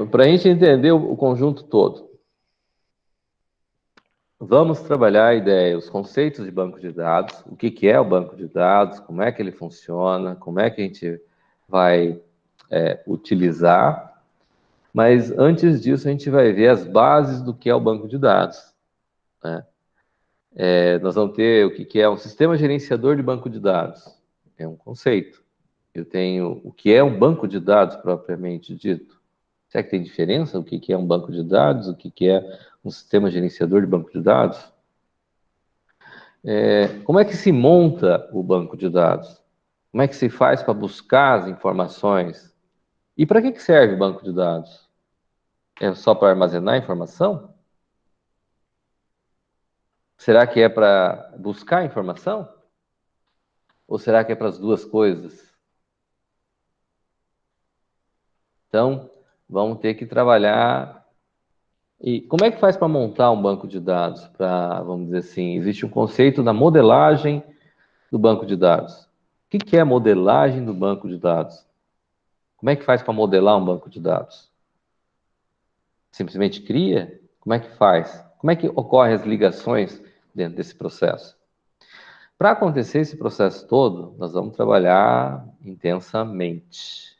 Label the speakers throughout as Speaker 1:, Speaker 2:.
Speaker 1: para a gente entender o conjunto todo, vamos trabalhar a ideia, os conceitos de banco de dados, o que é o banco de dados, como é que ele funciona, como é que a gente vai utilizar. Mas antes disso, a gente vai ver as bases do que é o banco de dados, né? Nós vamos ter o que é um sistema gerenciador de banco de dados. É um conceito. Eu tenho o que é um banco de dados propriamente dito. Será que tem diferença? O que é um banco de dados? O que é um sistema gerenciador de banco de dados? Como é que se monta o banco de dados? Como é que se faz para buscar as informações? E para que serve o banco de dados? É só para armazenar informação? Será que é para buscar informação? Ou será que é para as duas coisas? Então, vamos ter que trabalhar. E como é que faz para montar um banco de dados? Vamos dizer assim, existe um conceito da modelagem do banco de dados. O que é a modelagem do banco de dados? Como é que faz para modelar um banco de dados? Simplesmente cria? Como é que faz? Como é que ocorrem as ligações dentro desse processo? Para acontecer esse processo todo, nós vamos trabalhar intensamente,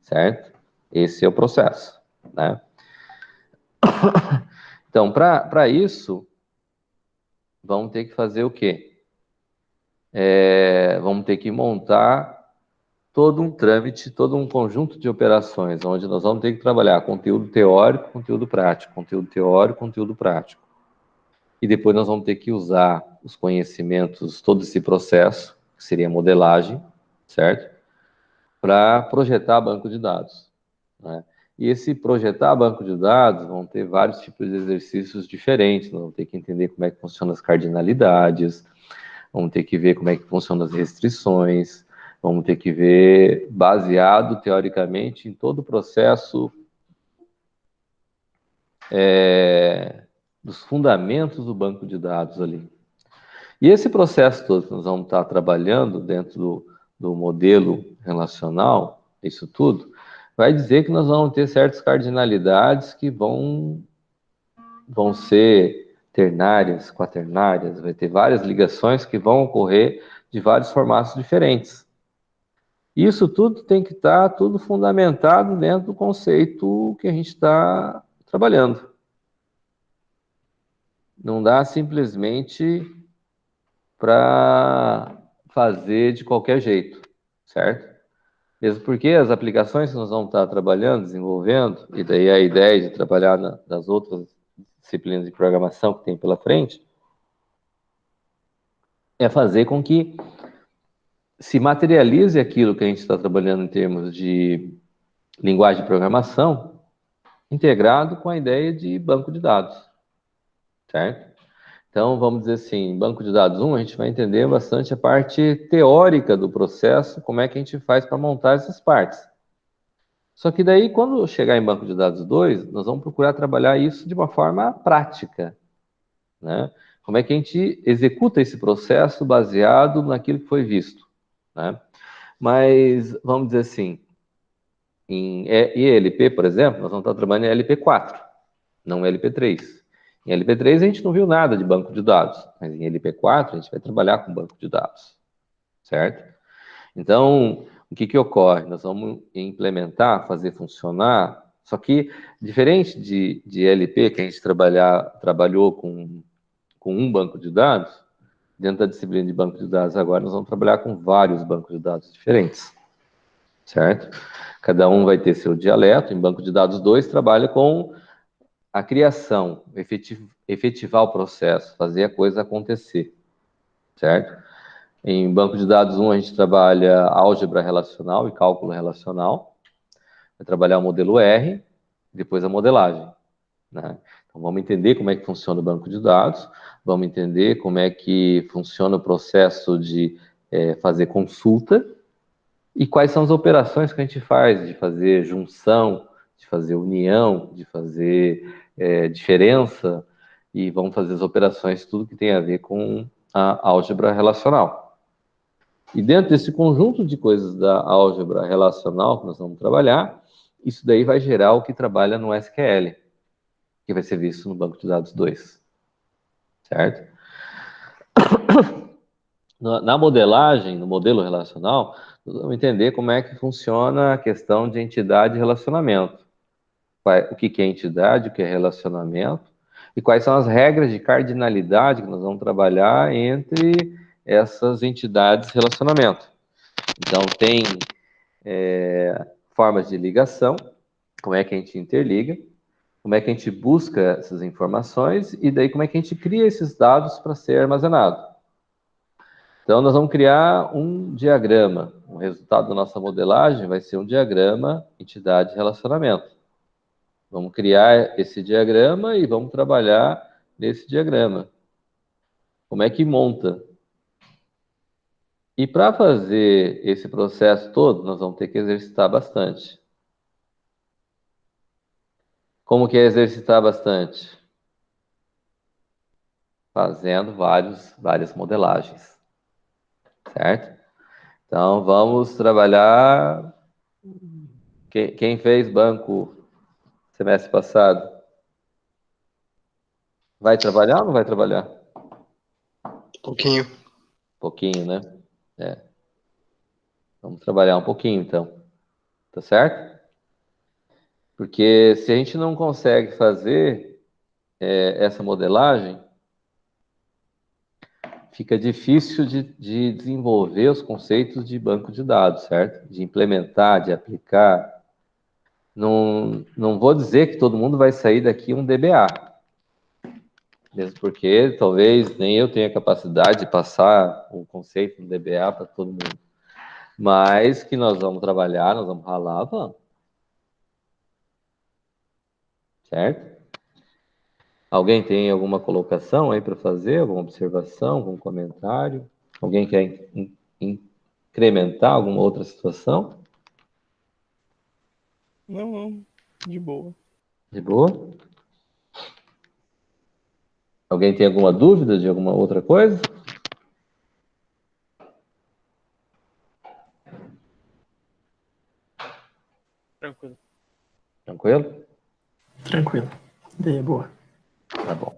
Speaker 1: certo? Esse é o processo, né? Então, para isso, vamos ter que fazer o quê? Vamos ter que montar todo um trâmite, todo um conjunto de operações, onde nós vamos ter que trabalhar conteúdo teórico, conteúdo prático, conteúdo teórico, conteúdo prático. E depois nós vamos ter que usar os conhecimentos, todo esse processo, que seria a modelagem, certo? Para projetar banco de dados, né? E esse projetar banco de dados vão ter vários tipos de exercícios diferentes, nós vamos ter que entender como é que funcionam as cardinalidades, vamos ter que ver como é que funcionam as restrições, vamos ter que ver, baseado teoricamente em todo o processo dos fundamentos do banco de dados ali. E esse processo todo que nós vamos estar trabalhando dentro do modelo relacional, isso tudo, vai dizer que nós vamos ter certas cardinalidades que vão ser ternárias, quaternárias, vai ter várias ligações que vão ocorrer de vários formatos diferentes. Isso tudo tem que estar tudo fundamentado dentro do conceito que a gente está trabalhando. Não dá simplesmente para fazer de qualquer jeito, certo? Mesmo porque as aplicações que nós vamos estar trabalhando, desenvolvendo, e daí a ideia de trabalhar nas outras disciplinas de programação que tem pela frente, é fazer com que se materialize aquilo que a gente está trabalhando em termos de linguagem de programação, integrado com a ideia de banco de dados, certo? Então, vamos dizer assim, banco de dados 1, a gente vai entender bastante a parte teórica do processo, como é que a gente faz para montar essas partes. Só que daí, quando chegar em banco de dados 2, nós vamos procurar trabalhar isso de uma forma prática, né? Como é que a gente executa esse processo baseado naquilo que foi visto, né? Mas, vamos dizer assim, em ELP, por exemplo, nós vamos estar trabalhando em LP4, não LP3. Em LP3 a gente não viu nada de banco de dados, mas em LP4 a gente vai trabalhar com banco de dados, certo? Então, o que ocorre? Nós vamos implementar, fazer funcionar, só que diferente de LP, que a gente trabalhou com um banco de dados, dentro da disciplina de banco de dados agora, nós vamos trabalhar com vários bancos de dados diferentes, certo? Cada um vai ter seu dialeto. Em banco de dados 2, trabalha com a criação, efetivar o processo, fazer a coisa acontecer, certo? Em banco de dados 1, a gente trabalha álgebra relacional e cálculo relacional. Vai trabalhar o modelo R, depois a modelagem, né? Então, vamos entender como é que funciona o banco de dados, vamos entender como é que funciona o processo de fazer consulta e quais são as operações que a gente faz, de fazer junção, de fazer união, de fazer diferença, e vamos fazer as operações, tudo que tem a ver com a álgebra relacional. E dentro desse conjunto de coisas da álgebra relacional que nós vamos trabalhar, isso daí vai gerar o que trabalha no SQL, que vai ser visto no banco de dados 2, certo? Na modelagem, no modelo relacional, nós vamos entender como é que funciona a questão de entidade e relacionamento. O que é entidade, o que é relacionamento, e quais são as regras de cardinalidade que nós vamos trabalhar entre essas entidades e relacionamento. Então, tem formas de ligação, como é que a gente interliga, como é que a gente busca essas informações, e daí como é que a gente cria esses dados para ser armazenado. Então, nós vamos criar um diagrama. O resultado da nossa modelagem vai ser um diagrama entidade-relacionamento. Vamos criar esse diagrama e vamos trabalhar nesse diagrama. Como é que monta? E para fazer esse processo todo, nós vamos ter que exercitar bastante. Como que é exercitar bastante? Fazendo várias modelagens, certo? Então, vamos trabalhar. Quem fez banco semestre passado? Vai trabalhar ou não vai trabalhar?
Speaker 2: Pouquinho.
Speaker 1: Pouquinho, né? Vamos trabalhar um pouquinho, então. Tá certo? Porque se a gente não consegue fazer essa modelagem, fica difícil de desenvolver os conceitos de banco de dados, certo? De implementar, de aplicar. Não vou dizer que todo mundo vai sair daqui um DBA, mesmo porque talvez nem eu tenha capacidade de passar o conceito do DBA para todo mundo. Mas que nós vamos trabalhar, nós vamos ralar, vamos. Certo? Alguém tem alguma colocação aí para fazer? Alguma observação, algum comentário? Alguém quer incrementar alguma outra situação?
Speaker 3: Não, de boa.
Speaker 1: De boa? Alguém tem alguma dúvida de alguma outra coisa?
Speaker 3: Tranquilo.
Speaker 1: Tranquilo?
Speaker 2: Tranquilo. Ideia boa.
Speaker 1: Tá bom.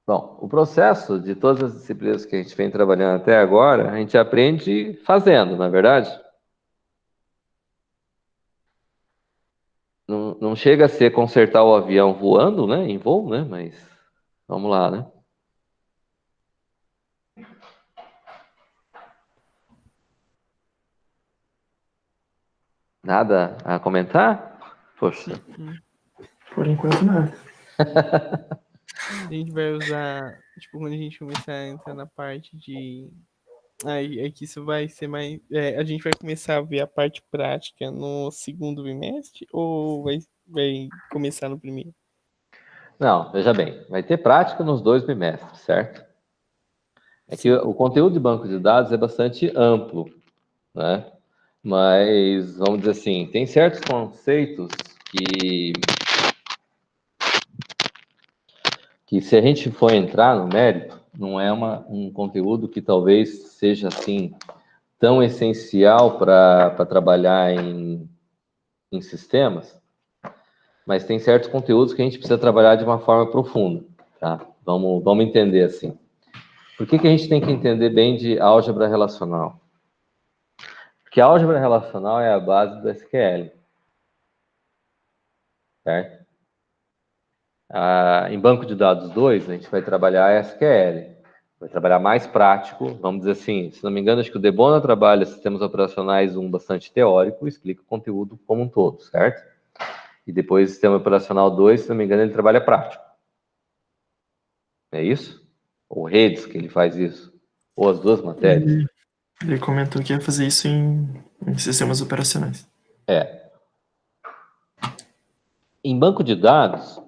Speaker 1: Bom, o processo de todas as disciplinas que a gente vem trabalhando até agora, a gente aprende fazendo, não é verdade? Não chega a ser consertar o avião voando, né? Em voo, né? Mas vamos lá, né? Nada a comentar? Poxa.
Speaker 2: Por enquanto, nada.
Speaker 3: A gente vai usar, tipo, quando a gente começar a entrar na parte de. Aí é que isso vai ser mais. A gente vai começar a ver a parte prática no segundo bimestre ou vai começar no primeiro?
Speaker 1: Não, veja bem, vai ter prática nos 2 bimestres, certo? É que
Speaker 3: Sim.
Speaker 1: o conteúdo de banco de dados é bastante amplo, né? Mas, vamos dizer assim, tem certos conceitos que se a gente for entrar no mérito, não é um conteúdo que talvez seja assim tão essencial para trabalhar em sistemas, mas tem certos conteúdos que a gente precisa trabalhar de uma forma profunda, tá? Vamos entender assim. Por que a gente tem que entender bem de álgebra relacional? Porque a álgebra relacional é a base do SQL, certo? Em banco de dados 2, a gente vai trabalhar SQL, vai trabalhar mais prático, vamos dizer assim, se não me engano, acho que o Debona trabalha sistemas operacionais bastante teórico, explica o conteúdo como um todo, certo? E depois o sistema operacional 2, se não me engano, ele trabalha prático. É isso? Ou redes que ele faz isso? Ou as duas matérias?
Speaker 2: Ele comentou que ia fazer isso em sistemas operacionais.
Speaker 1: Em banco de dados,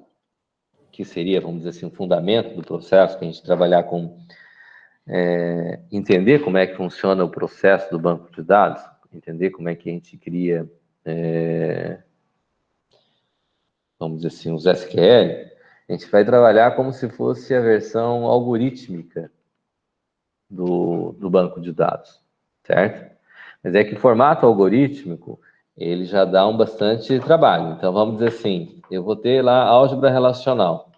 Speaker 1: que seria, vamos dizer assim, o fundamento do processo, que a gente trabalhar com entender como é que funciona o processo do banco de dados, entender como é que a gente cria, vamos dizer assim, os SQL, a gente vai trabalhar como se fosse a versão algorítmica do banco de dados, certo? Mas é que o formato algorítmico, ele já dá bastante trabalho. Então, vamos dizer assim, eu vou ter lá a álgebra relacional.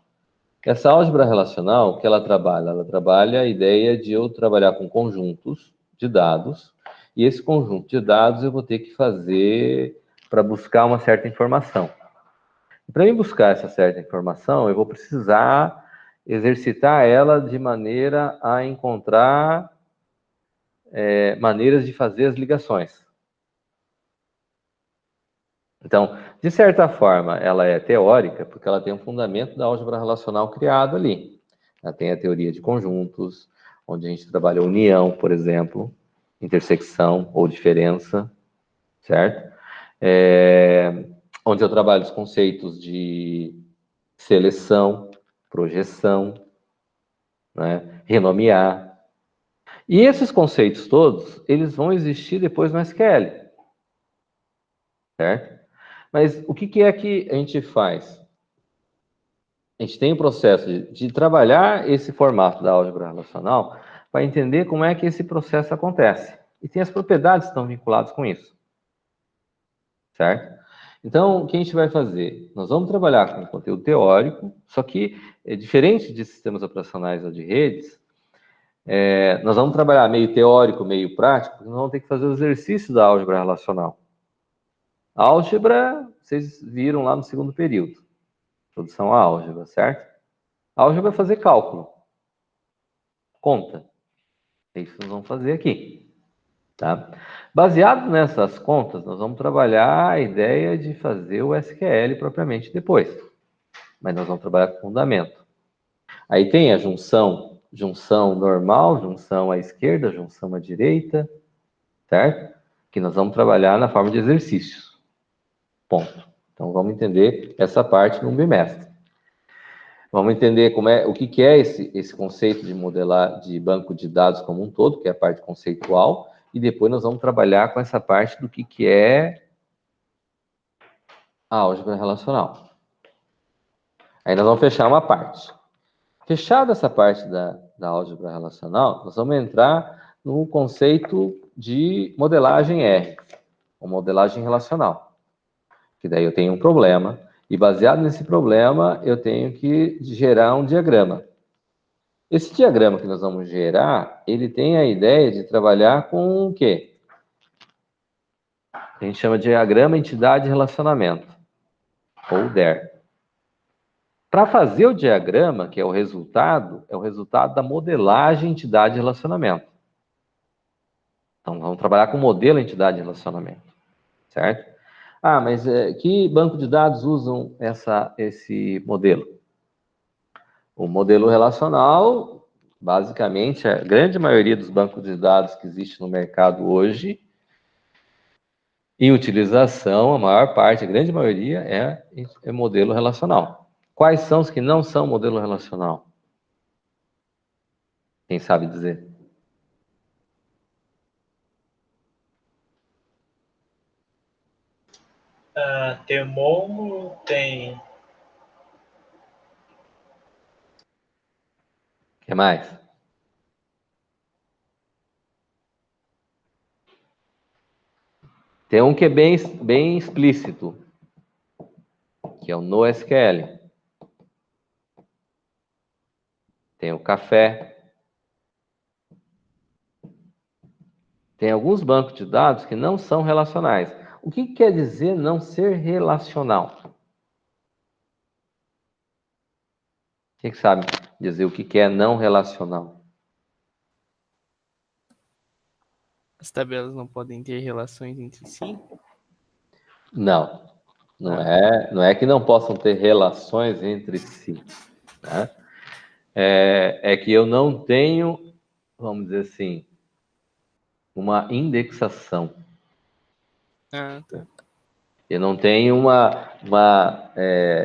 Speaker 1: Essa álgebra relacional, o que ela trabalha? Ela trabalha a ideia de eu trabalhar com conjuntos de dados, e esse conjunto de dados eu vou ter que fazer para buscar uma certa informação. Para mim buscar essa certa informação, eu vou precisar exercitar ela de maneira a encontrar maneiras de fazer as ligações. Então, de certa forma, ela é teórica, porque ela tem um fundamento da álgebra relacional criado ali. Ela tem a teoria de conjuntos, onde a gente trabalha união, por exemplo, intersecção ou diferença, certo? Onde eu trabalho os conceitos de seleção, projeção, né? Renomear. E esses conceitos todos, eles vão existir depois no SQL, certo? Mas o que é que a gente faz? A gente tem o processo de trabalhar esse formato da álgebra relacional para entender como é que esse processo acontece. E tem as propriedades que estão vinculadas com isso, certo? Então, o que a gente vai fazer? Nós vamos trabalhar com conteúdo teórico, só que, diferente de sistemas operacionais ou de redes, nós vamos trabalhar meio teórico, meio prático, porque nós vamos ter que fazer o exercício da álgebra relacional. A álgebra, vocês viram lá no segundo período. Introdução à álgebra, certo? A álgebra é fazer cálculo. Conta. É isso que nós vamos fazer aqui. Tá? Baseado nessas contas, nós vamos trabalhar a ideia de fazer o SQL propriamente depois. Mas nós vamos trabalhar com fundamento. Aí tem a junção normal, junção à esquerda, junção à direita, certo? Que nós vamos trabalhar na forma de exercícios. Ponto. Então vamos entender essa parte no bimestre. Vamos entender o que é esse conceito de modelar de banco de dados como um todo, que é a parte conceitual, e depois nós vamos trabalhar com essa parte do que é a álgebra relacional. Aí nós vamos fechar uma parte. Fechada essa parte da álgebra relacional, nós vamos entrar no conceito de modelagem R, ou modelagem relacional. Que daí eu tenho um problema, e baseado nesse problema, eu tenho que gerar um diagrama. Esse diagrama que nós vamos gerar, ele tem a ideia de trabalhar com o quê? A gente chama de diagrama entidade relacionamento, ou DER. Para fazer o diagrama, que é o resultado da modelagem entidade relacionamento. Então, vamos trabalhar com modelo entidade relacionamento, certo? Ah, mas que banco de dados usam esse modelo? O modelo relacional, basicamente, a grande maioria dos bancos de dados que existe no mercado hoje, em utilização, a maior parte, a grande maioria, é modelo relacional. Quais são os que não são modelo relacional? Quem sabe dizer?
Speaker 4: Tem o Momo, tem...
Speaker 1: O que mais? Tem um que é bem explícito, que é o NoSQL. Tem o Café. Tem alguns bancos de dados que não são relacionais. O que quer dizer não ser relacional? Quem sabe dizer o que é não relacional?
Speaker 3: As tabelas não podem ter relações entre si?
Speaker 1: Não. Não é que não possam ter relações entre si. Tá? É que eu não tenho, vamos dizer assim, uma indexação.
Speaker 3: Ah, tá.
Speaker 1: Eu não tenho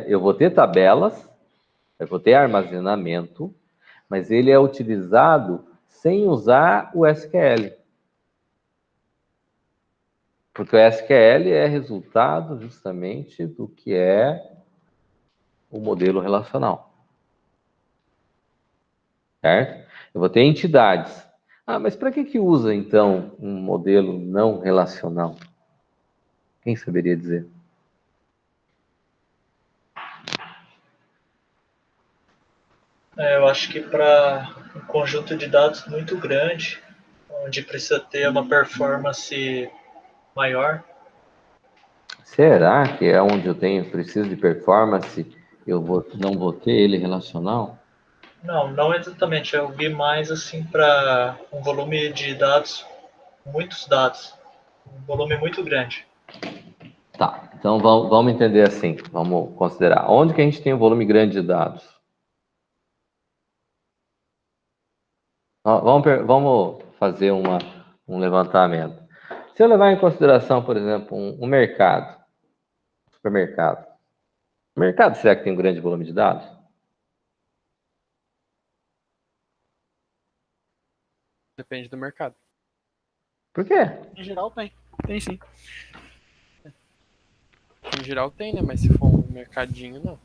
Speaker 1: eu vou ter tabelas, eu vou ter armazenamento, mas ele é utilizado sem usar o SQL. Porque o SQL é resultado justamente do que é o modelo relacional. Certo? Eu vou ter entidades. Ah, mas para que usa, então, um modelo não relacional? Quem saberia dizer?
Speaker 4: Eu acho que para um conjunto de dados muito grande, onde precisa ter uma performance maior.
Speaker 1: Será que é onde preciso de performance, não vou ter ele relacional?
Speaker 4: Não exatamente. Eu vi mais assim para um volume de dados, muitos dados, um volume muito grande.
Speaker 1: Tá, então vamos entender assim, vamos considerar. Onde que a gente tem um volume grande de dados? Vamos fazer um levantamento. Se eu levar em consideração, por exemplo, um mercado, supermercado. O mercado, será que tem um grande volume de dados?
Speaker 5: Depende do mercado.
Speaker 1: Por quê?
Speaker 5: Em geral tem. Tem sim. Em geral tem, né? Mas se for um mercadinho, não.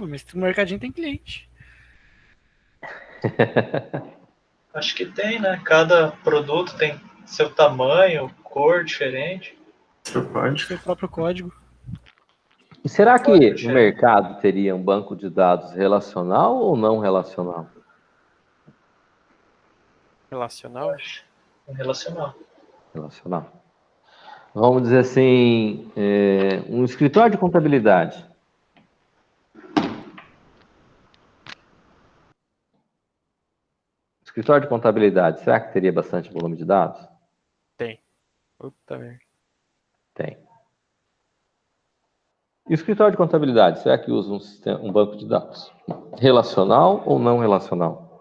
Speaker 6: Mas o mercadinho tem cliente.
Speaker 4: Acho que tem, né? Cada produto tem seu tamanho, cor diferente.
Speaker 2: Seu código.
Speaker 6: Seu próprio código.
Speaker 1: E será que
Speaker 4: Código
Speaker 1: o
Speaker 4: diferente.
Speaker 1: mercado teria um banco de dados relacional ou não relacional?
Speaker 5: Relacional?
Speaker 4: Relacional.
Speaker 1: Relacional. Vamos dizer assim, um escritório de contabilidade. Escritório de contabilidade, será que teria bastante volume de dados?
Speaker 5: Tem. Puta merda.
Speaker 1: Tem. E o escritório de contabilidade, será que usa um banco de dados relacional ou não relacional?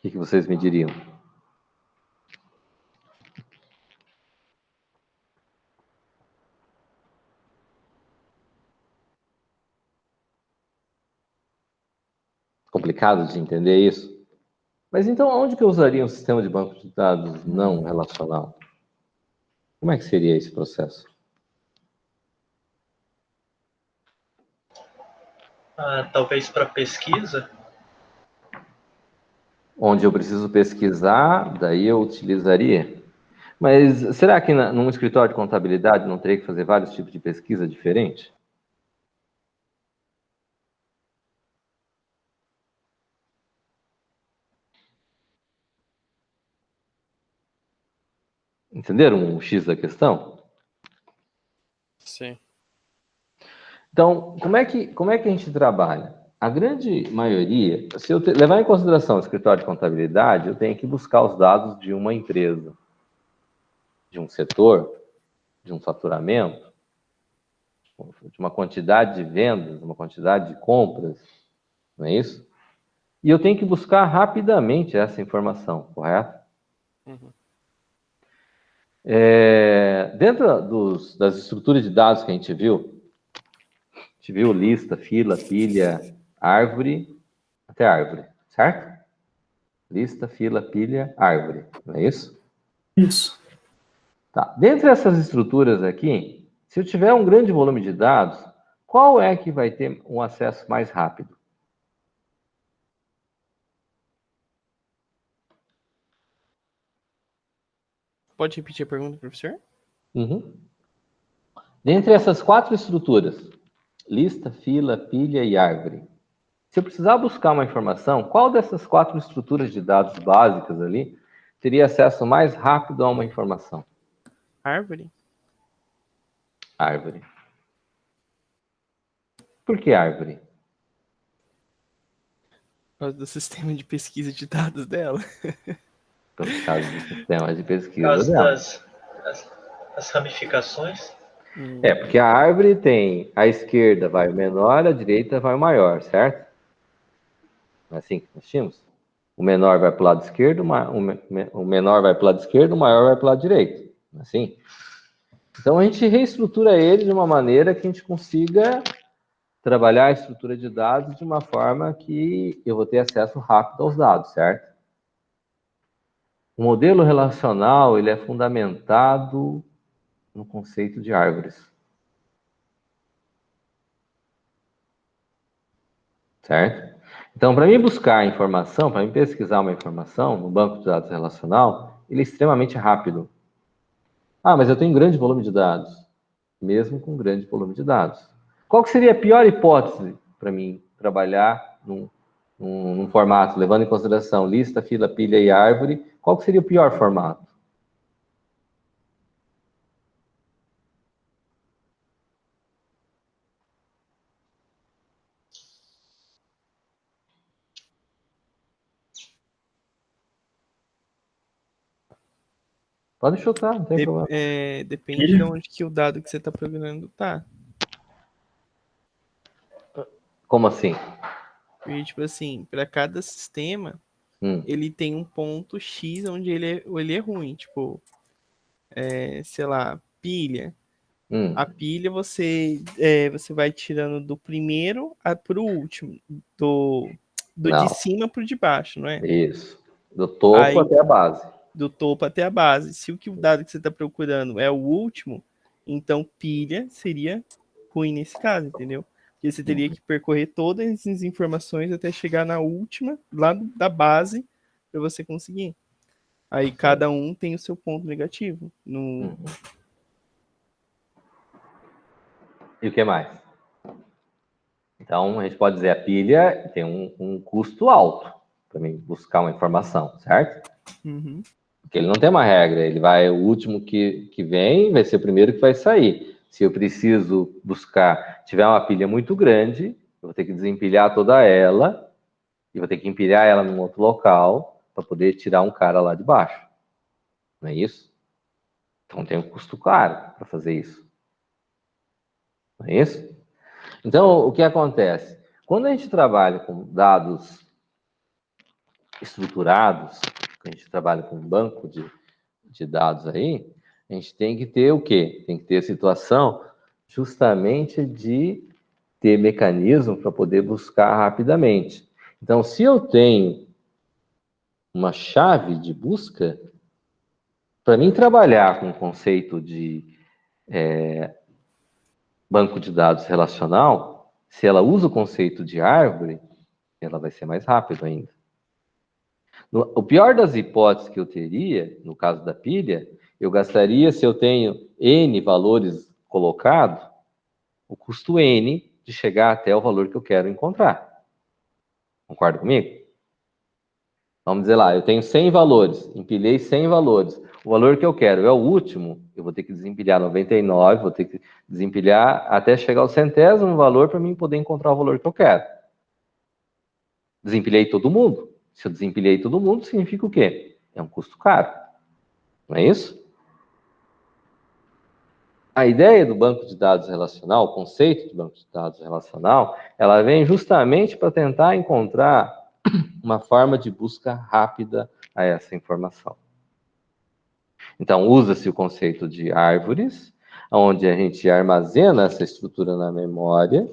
Speaker 1: O que vocês me diriam? Complicado de entender isso? Mas então, onde que eu usaria um sistema de banco de dados não relacional? Como é que seria esse processo?
Speaker 4: Talvez para pesquisa.
Speaker 1: Onde eu preciso pesquisar, daí eu utilizaria. Mas será que num escritório de contabilidade não teria que fazer vários tipos de pesquisa diferentes? Entenderam um X da questão?
Speaker 5: Sim.
Speaker 1: Então, como é que a gente trabalha? A grande maioria, se eu levar em consideração o escritório de contabilidade, eu tenho que buscar os dados de uma empresa, de um setor, de um faturamento, de uma quantidade de vendas, uma quantidade de compras, não é isso? E eu tenho que buscar rapidamente essa informação, correto?
Speaker 5: Uhum.
Speaker 1: Dentro das estruturas de dados que a gente viu lista, fila, pilha, árvore, até árvore, certo? Lista, fila, pilha, árvore, não é isso?
Speaker 2: Isso.
Speaker 1: Tá. Dentre essas estruturas aqui, se eu tiver um grande volume de dados, qual é que vai ter um acesso mais rápido?
Speaker 3: Pode repetir a pergunta, professor?
Speaker 1: Uhum. Dentre essas 4 estruturas, lista, fila, pilha e árvore, se eu precisar buscar uma informação, qual dessas 4 estruturas de dados básicas ali teria acesso mais rápido a uma informação?
Speaker 3: Árvore?
Speaker 1: Árvore. Por que árvore?
Speaker 3: Por causa do sistema de pesquisa de dados dela.
Speaker 1: Por causa do sistema de
Speaker 4: Por
Speaker 1: pesquisa
Speaker 4: causa
Speaker 1: dela.
Speaker 4: das ramificações.
Speaker 1: Porque a árvore tem a esquerda vai o menor, a direita vai o maior, certo? Não é assim que nós tínhamos? O menor vai para o lado esquerdo, o menor vai para o lado esquerdo, o maior vai para o lado direito. Não é assim? Então a gente reestrutura ele de uma maneira que a gente consiga trabalhar a estrutura de dados de uma forma que eu vou ter acesso rápido aos dados, certo? O modelo relacional, ele é fundamentado no conceito de árvores. Certo? Então, para mim buscar informação, para mim pesquisar uma informação no banco de dados relacional, ele é extremamente rápido. Ah, mas eu tenho um grande volume de dados. Mesmo com grande volume de dados. Qual que seria a pior hipótese para mim trabalhar num formato, levando em consideração lista, fila, pilha e árvore? Qual que seria o pior formato? Pode chutar, não tem problema.
Speaker 3: Depende de onde que o dado que você está procurando tá.
Speaker 1: Como assim?
Speaker 3: Porque, tipo assim, para cada sistema, ele tem um ponto X onde ele é ruim. Tipo, sei lá, pilha. A pilha você vai tirando do primeiro para o último. Do de cima para o de baixo, não é?
Speaker 1: Isso. Do topo até a base.
Speaker 3: Do topo até a base. Se o dado que você está procurando é o último, então pilha seria ruim nesse caso, entendeu? Porque você teria que percorrer todas as informações até chegar na última, lá da base, para você conseguir. Aí cada um tem o seu ponto negativo.
Speaker 1: E o que mais? Então, a gente pode dizer, a pilha tem um custo alto para mim buscar uma informação, certo? Porque ele não tem uma regra, ele vai, o último que vem vai ser o primeiro que vai sair. Se eu preciso buscar, tiver uma pilha muito grande, eu vou ter que desempilhar toda ela, e vou ter que empilhar ela num outro local, para poder tirar um cara lá de baixo. Não é isso? Então tem um custo caro para fazer isso. Não é isso? Então, o que acontece? Quando a gente trabalha com dados estruturados, a gente trabalha com um banco de dados aí, a gente tem que ter o quê? Tem que ter a situação justamente de ter mecanismo para poder buscar rapidamente. Então, se eu tenho uma chave de busca, para mim trabalhar com o conceito de banco de dados relacional, se ela usa o conceito de árvore, ela vai ser mais rápido ainda. O pior das hipóteses que eu teria, no caso da pilha, eu gastaria, se eu tenho N valores colocados, o custo N de chegar até o valor que eu quero encontrar. Concorda comigo? Vamos dizer lá, eu tenho 100 valores, empilhei 100 valores. O valor que eu quero é o último, eu vou ter que desempilhar 99, vou ter que desempilhar até chegar ao centésimo valor para mim poder encontrar o valor que eu quero. Desempilhei todo mundo. Se eu desempilhei todo mundo, significa o quê? É um custo caro. Não é isso? A ideia do banco de dados relacional, o conceito de banco de dados relacional, ela vem justamente para tentar encontrar uma forma de busca rápida a essa informação. Então, usa-se o conceito de árvores, onde a gente armazena essa estrutura na memória,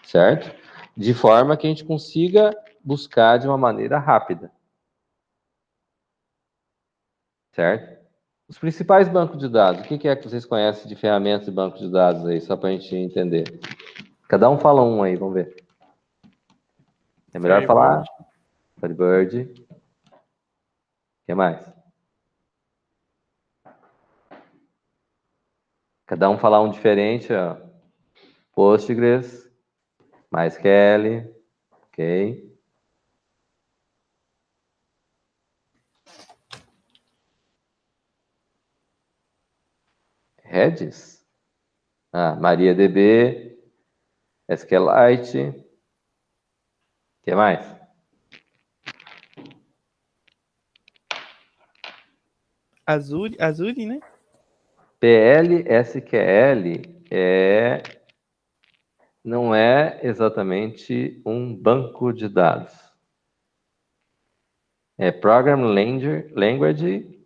Speaker 1: certo? De forma que a gente consiga buscar de uma maneira rápida. Certo? Os principais bancos de dados, o que é que vocês conhecem de ferramentas de banco de dados aí, só para a gente entender? Cada um fala um aí, vamos ver. É melhor falar Firebird. O que mais? Cada um falar um diferente, ó. Postgres, MySQL, ok. Redis? MariaDB, SQLite. O que mais?
Speaker 3: Azure, né?
Speaker 1: PL/SQL não é exatamente um banco de dados. É Program Language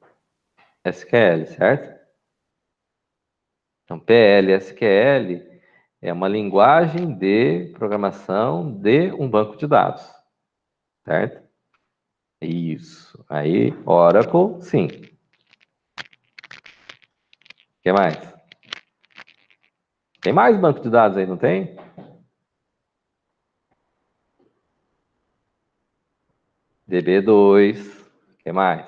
Speaker 1: SQL, certo? Então, PL/SQL é uma linguagem de programação de um banco de dados, certo? Isso. Aí, Oracle, sim. O que mais? Tem mais banco de dados aí, não tem? DB2. O que mais?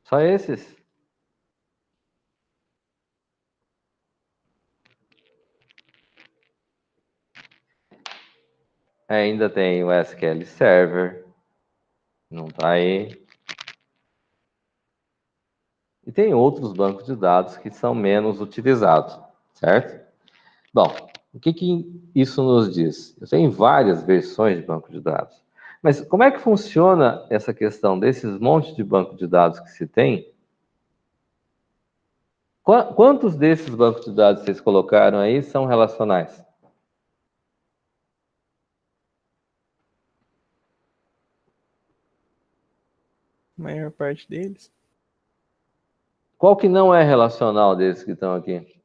Speaker 1: Só esses? Ainda tem o SQL Server. Não tá aí. E tem outros bancos de dados que são menos utilizados, certo? Bom, o que isso nos diz? Eu tenho várias versões de banco de dados. Mas como é que funciona essa questão desses montes de banco de dados que se tem? Quantos desses bancos de dados vocês colocaram aí são relacionais?
Speaker 3: A maior parte deles.
Speaker 1: Qual que não é relacional desses que estão aqui?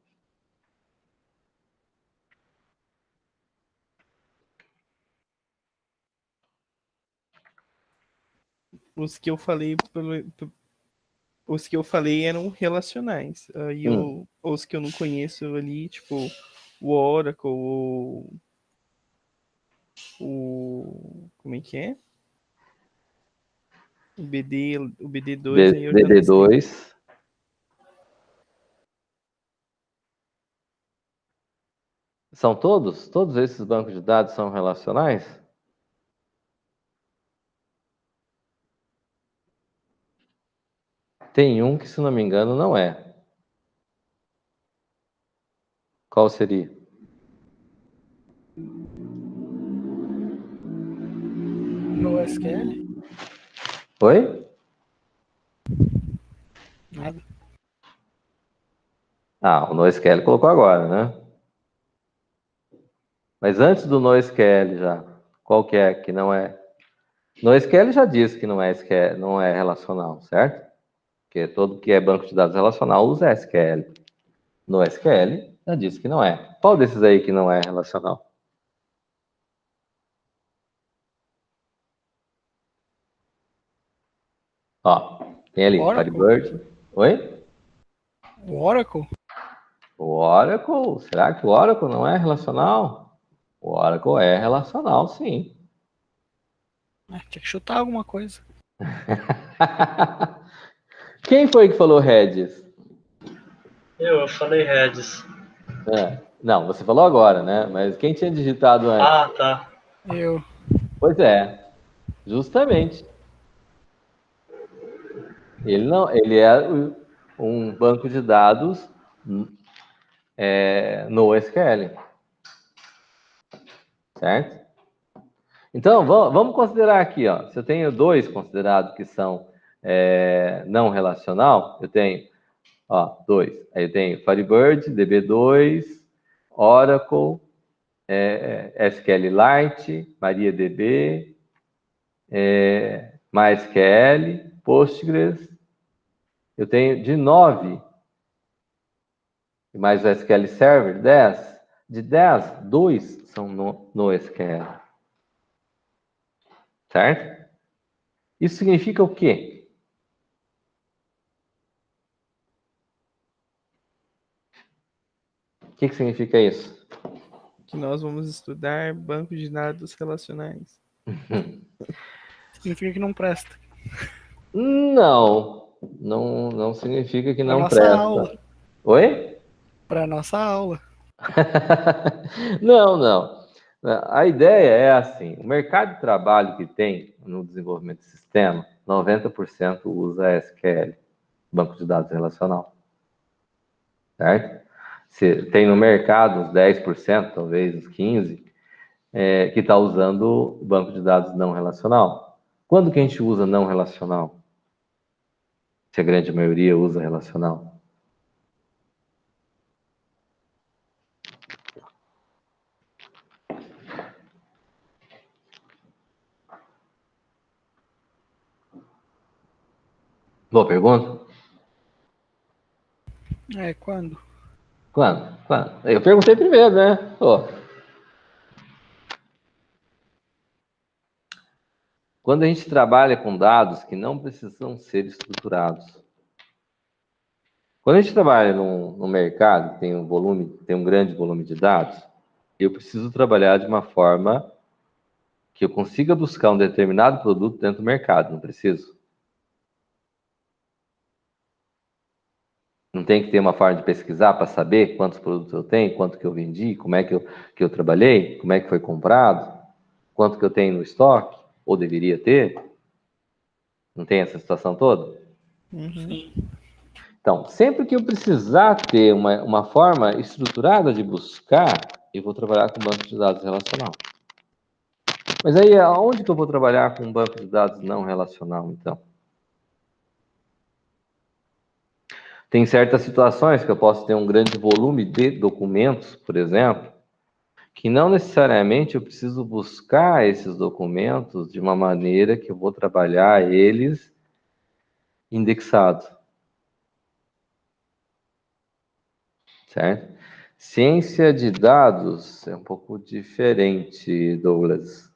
Speaker 3: Os que eu falei os que eu falei eram relacionais. Aí os que eu não conheço ali, tipo, o Oracle, como é que é? O BD2 aí eu já não sei.
Speaker 1: DB2. São todos? Todos esses bancos de dados são relacionais? Tem um que, se não me engano, não é. Qual seria?
Speaker 6: No SQL?
Speaker 1: Oi?
Speaker 6: Nada.
Speaker 1: Ah, o NoSQL colocou agora, né? Mas antes do NoSQL já, qual que é que não é? NoSQL já disse que não é SQL, não é relacional, certo? Porque todo que é banco de dados relacional usa SQL. NoSQL já disse que não é. Qual desses aí que não é relacional? Ó, tem ali,
Speaker 6: Oracle?
Speaker 1: Firebird. Oi?
Speaker 6: O Oracle?
Speaker 1: O Oracle, será que o Oracle não é relacional? O Oracle é relacional, sim.
Speaker 6: Tinha que chutar alguma coisa.
Speaker 1: Quem foi que falou Redis?
Speaker 4: Eu falei Redis.
Speaker 1: Não, você falou agora, né? Mas quem tinha digitado antes?
Speaker 4: Ah, tá.
Speaker 6: Eu.
Speaker 1: Pois é, justamente. Ele não, ele é um banco de dados no SQL, certo? Então, vamos considerar aqui, ó. Se eu tenho dois considerados que são não relacional, eu tenho, ó, dois. Aí eu tenho Firebird, DB2, Oracle, SQLite, MariaDB, MySQL, Postgres. Eu tenho de 9, mais o SQL Server, 10. De 10, 2 são no SQL. Certo? Isso significa o quê? O que significa isso?
Speaker 3: Que nós vamos estudar bancos de dados relacionais.
Speaker 6: Significa que não presta.
Speaker 1: Não significa que
Speaker 6: Pra
Speaker 1: não
Speaker 6: nossa aula.
Speaker 1: presta. Oi?
Speaker 6: Pra nossa aula.
Speaker 1: Não. A ideia é assim: o mercado de trabalho que tem no desenvolvimento de sistema, 90% usa SQL, banco de dados relacional. Certo? Se tem no mercado uns 10%, talvez uns 15%, que está usando o banco de dados não relacional. Quando que a gente usa não relacional? Se a grande maioria usa relacional. Boa pergunta.
Speaker 6: Quando?
Speaker 1: Quando? Eu perguntei primeiro, né? Quando a gente trabalha com dados que não precisam ser estruturados. Quando a gente trabalha no mercado que tem um grande volume de dados, eu preciso trabalhar de uma forma que eu consiga buscar um determinado produto dentro do mercado, não preciso? Não tem que ter uma forma de pesquisar para saber quantos produtos eu tenho, quanto que eu vendi, como é que eu trabalhei, como é que foi comprado, quanto que eu tenho no estoque, ou deveria ter? Não tem essa situação toda?
Speaker 3: Uhum.
Speaker 1: Então, sempre que eu precisar ter uma forma estruturada de buscar, eu vou trabalhar com banco de dados relacional. Mas aí, aonde que eu vou trabalhar com um banco de dados não relacional, então? Tem certas situações que eu posso ter um grande volume de documentos, por exemplo, que não necessariamente eu preciso buscar esses documentos de uma maneira que eu vou trabalhar eles indexados. Certo? Ciência de dados é um pouco diferente, Douglas.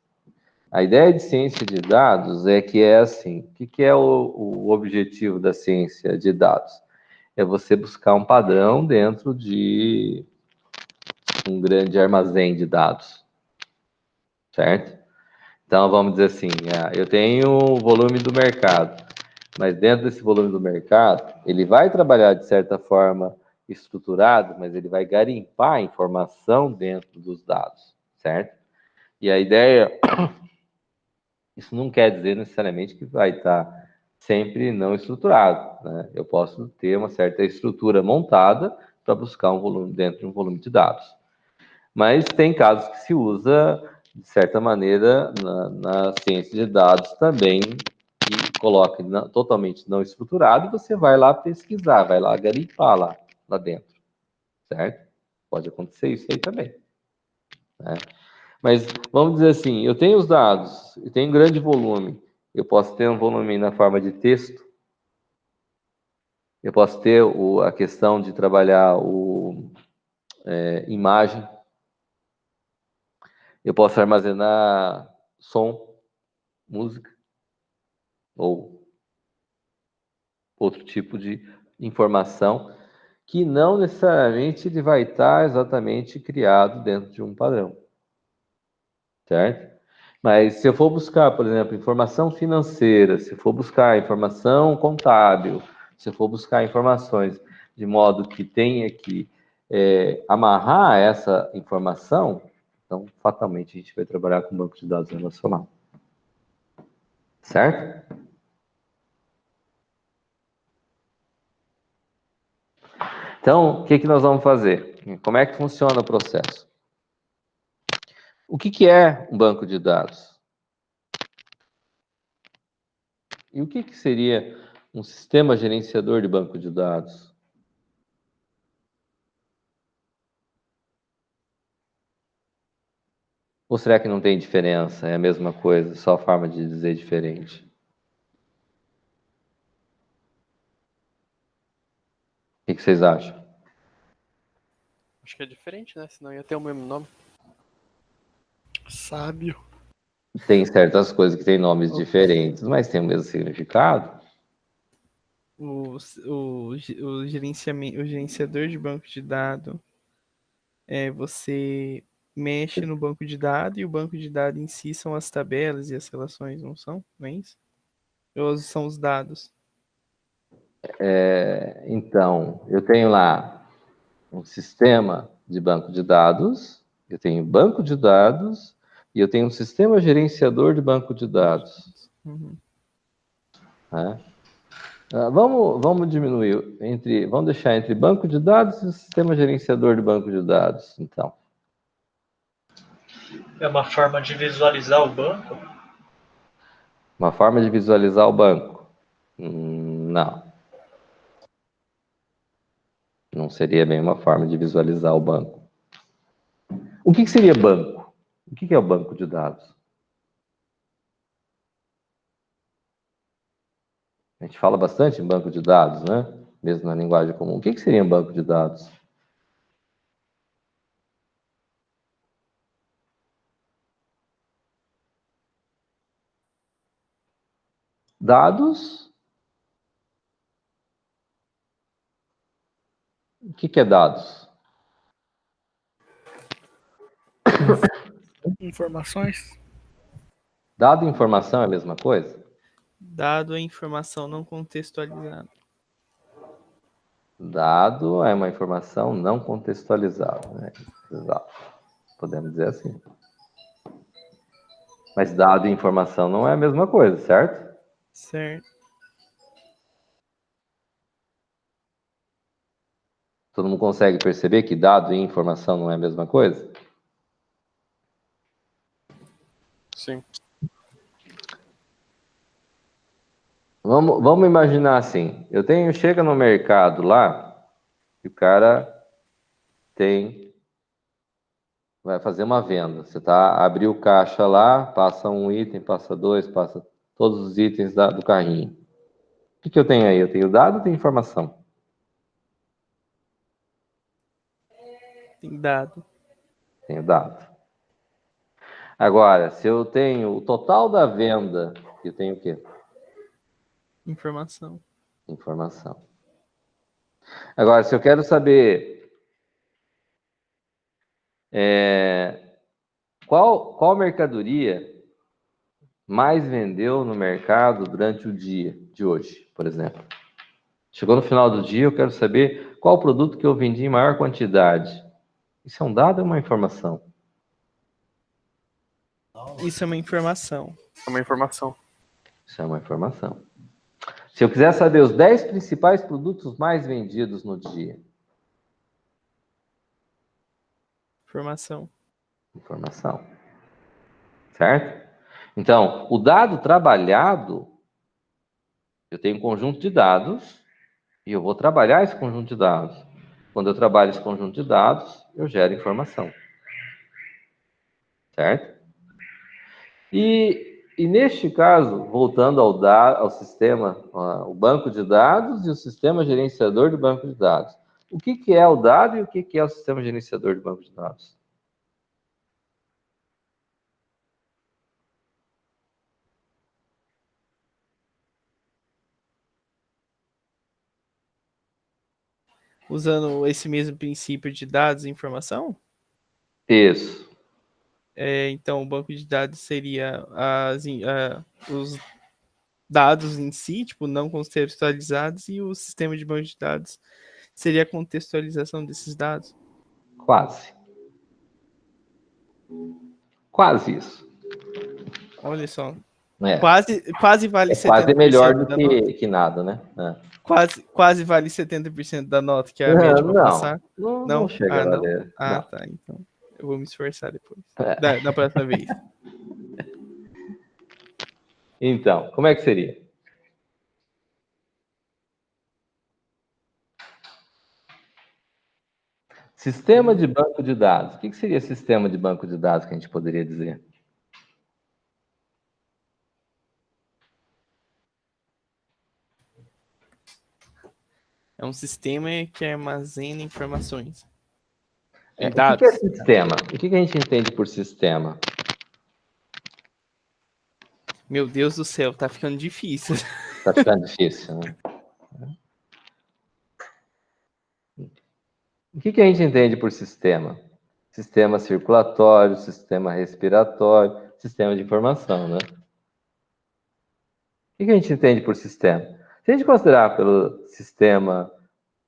Speaker 1: A ideia de ciência de dados é que é assim, o que é o objetivo da ciência de dados? É você buscar um padrão dentro de um grande armazém de dados, certo? Então, vamos dizer assim, eu tenho o volume do mercado, mas dentro desse volume do mercado, ele vai trabalhar de certa forma estruturado, mas ele vai garimpar a informação dentro dos dados, certo? E a ideia, isso não quer dizer necessariamente que vai estar sempre não estruturado, né? Eu posso ter uma certa estrutura montada para buscar um volume dentro de um volume de dados. Mas tem casos que se usa, de certa maneira, na ciência de dados também, que coloca totalmente não estruturado, e você vai lá pesquisar, vai lá garimpar lá dentro, certo? Pode acontecer isso aí também, né? Mas vamos dizer assim, eu tenho os dados, eu tenho grande volume, eu posso ter um volume na forma de texto, eu posso ter a questão de trabalhar imagem, eu posso armazenar som, música, ou outro tipo de informação que não necessariamente ele vai estar exatamente criado dentro de um padrão, certo? Mas se eu for buscar, por exemplo, informação financeira, se eu for buscar informação contábil, se eu for buscar informações de modo que tenha que amarrar essa informação, então fatalmente a gente vai trabalhar com banco de dados relacional, certo? Então, o que nós vamos fazer? Como é que funciona o processo? O que é um banco de dados? E o que seria um sistema gerenciador de banco de dados? Ou será que não tem diferença? É a mesma coisa, só a forma de dizer diferente? O que vocês acham?
Speaker 5: Acho que é diferente, né? Senão ia ter o mesmo nome.
Speaker 6: Sábio.
Speaker 1: Tem certas coisas que têm nomes diferentes, mas têm o mesmo significado.
Speaker 3: O gerenciador de banco de dados você mexe no banco de dados e o banco de dados em si são as tabelas e as relações, não são? Não é isso? Ou são os dados?
Speaker 1: Então, eu tenho lá um sistema de banco de dados, eu tenho banco de dados e eu tenho um sistema gerenciador de banco de dados.
Speaker 3: Uhum.
Speaker 1: Né? Vamos diminuir vamos deixar entre banco de dados e sistema gerenciador de banco de dados, então.
Speaker 4: É uma forma de visualizar o banco?
Speaker 1: Uma forma de visualizar o banco? Não. Não seria bem uma forma de visualizar o banco. O que seria banco? O que é o banco de dados? A gente fala bastante em banco de dados, né? Mesmo na linguagem comum. O que seria um banco de dados? Dados. O que é dados?
Speaker 6: Informações.
Speaker 1: Dado e informação é a mesma coisa?
Speaker 3: Dado é informação não contextualizada.
Speaker 1: Dado é uma informação não contextualizada, né? Exato. Podemos dizer assim. Mas dado e informação não é a mesma coisa, certo?
Speaker 3: Certo.
Speaker 1: Todo mundo consegue perceber que dado e informação não é a mesma coisa?
Speaker 5: Sim.
Speaker 1: Vamos imaginar assim. Chega no mercado lá, e o cara vai fazer uma venda. Você abriu o caixa lá, passa um item, passa dois, passa todos os itens do carrinho. O que eu tenho aí? Eu tenho dado ou tenho informação?
Speaker 3: Tem dado.
Speaker 1: Tenho dado. Agora, se eu tenho o total da venda, eu tenho o quê?
Speaker 3: Informação.
Speaker 1: Informação. Agora, se eu quero saber qual mercadoria mais vendeu no mercado durante o dia de hoje, por exemplo. Chegou no final do dia, eu quero saber qual produto que eu vendi em maior quantidade. Isso é um dado ou uma informação?
Speaker 3: Isso é uma informação.
Speaker 5: É uma informação.
Speaker 1: Isso é uma informação. Se eu quiser saber os 10 principais produtos mais vendidos no dia.
Speaker 3: Informação.
Speaker 1: Informação. Certo? Então, o dado trabalhado, eu tenho um conjunto de dados e eu vou trabalhar esse conjunto de dados. Quando eu trabalho esse conjunto de dados, eu gero informação. Certo? E neste caso, voltando ao sistema, o banco de dados e o sistema gerenciador do banco de dados. O que é o dado e o que é o sistema gerenciador do banco de dados?
Speaker 3: Usando esse mesmo princípio de dados e informação,
Speaker 1: Isso.
Speaker 3: então o banco de dados seria os dados em si, tipo, não contextualizados, e o sistema de banco de dados seria a contextualização desses dados.
Speaker 1: Quase. Quase isso.
Speaker 3: Olha só.
Speaker 1: É,
Speaker 3: Quase vale
Speaker 1: quase melhor
Speaker 3: 70%
Speaker 1: do
Speaker 3: da nota.
Speaker 1: que nada, né? É.
Speaker 3: Quase vale 70% da nota que a média vai passar.
Speaker 1: Não chega a
Speaker 3: Não?
Speaker 1: valer.
Speaker 3: Ah,
Speaker 1: Não.
Speaker 3: tá. Então eu vou me esforçar depois.
Speaker 1: É.
Speaker 3: Da próxima vez.
Speaker 1: Então, como é que seria? Sistema de banco de dados. O que seria sistema de banco de dados que a gente poderia dizer?
Speaker 3: É um sistema que armazena informações.
Speaker 1: O
Speaker 3: Dados.
Speaker 1: que é sistema? O que a gente entende por sistema?
Speaker 3: Meu Deus do céu, tá ficando difícil.
Speaker 1: Tá ficando difícil, né? O que a gente entende por sistema? Sistema circulatório, sistema respiratório, sistema de informação, né? O que a gente entende por sistema? Se a gente considerar pelo sistema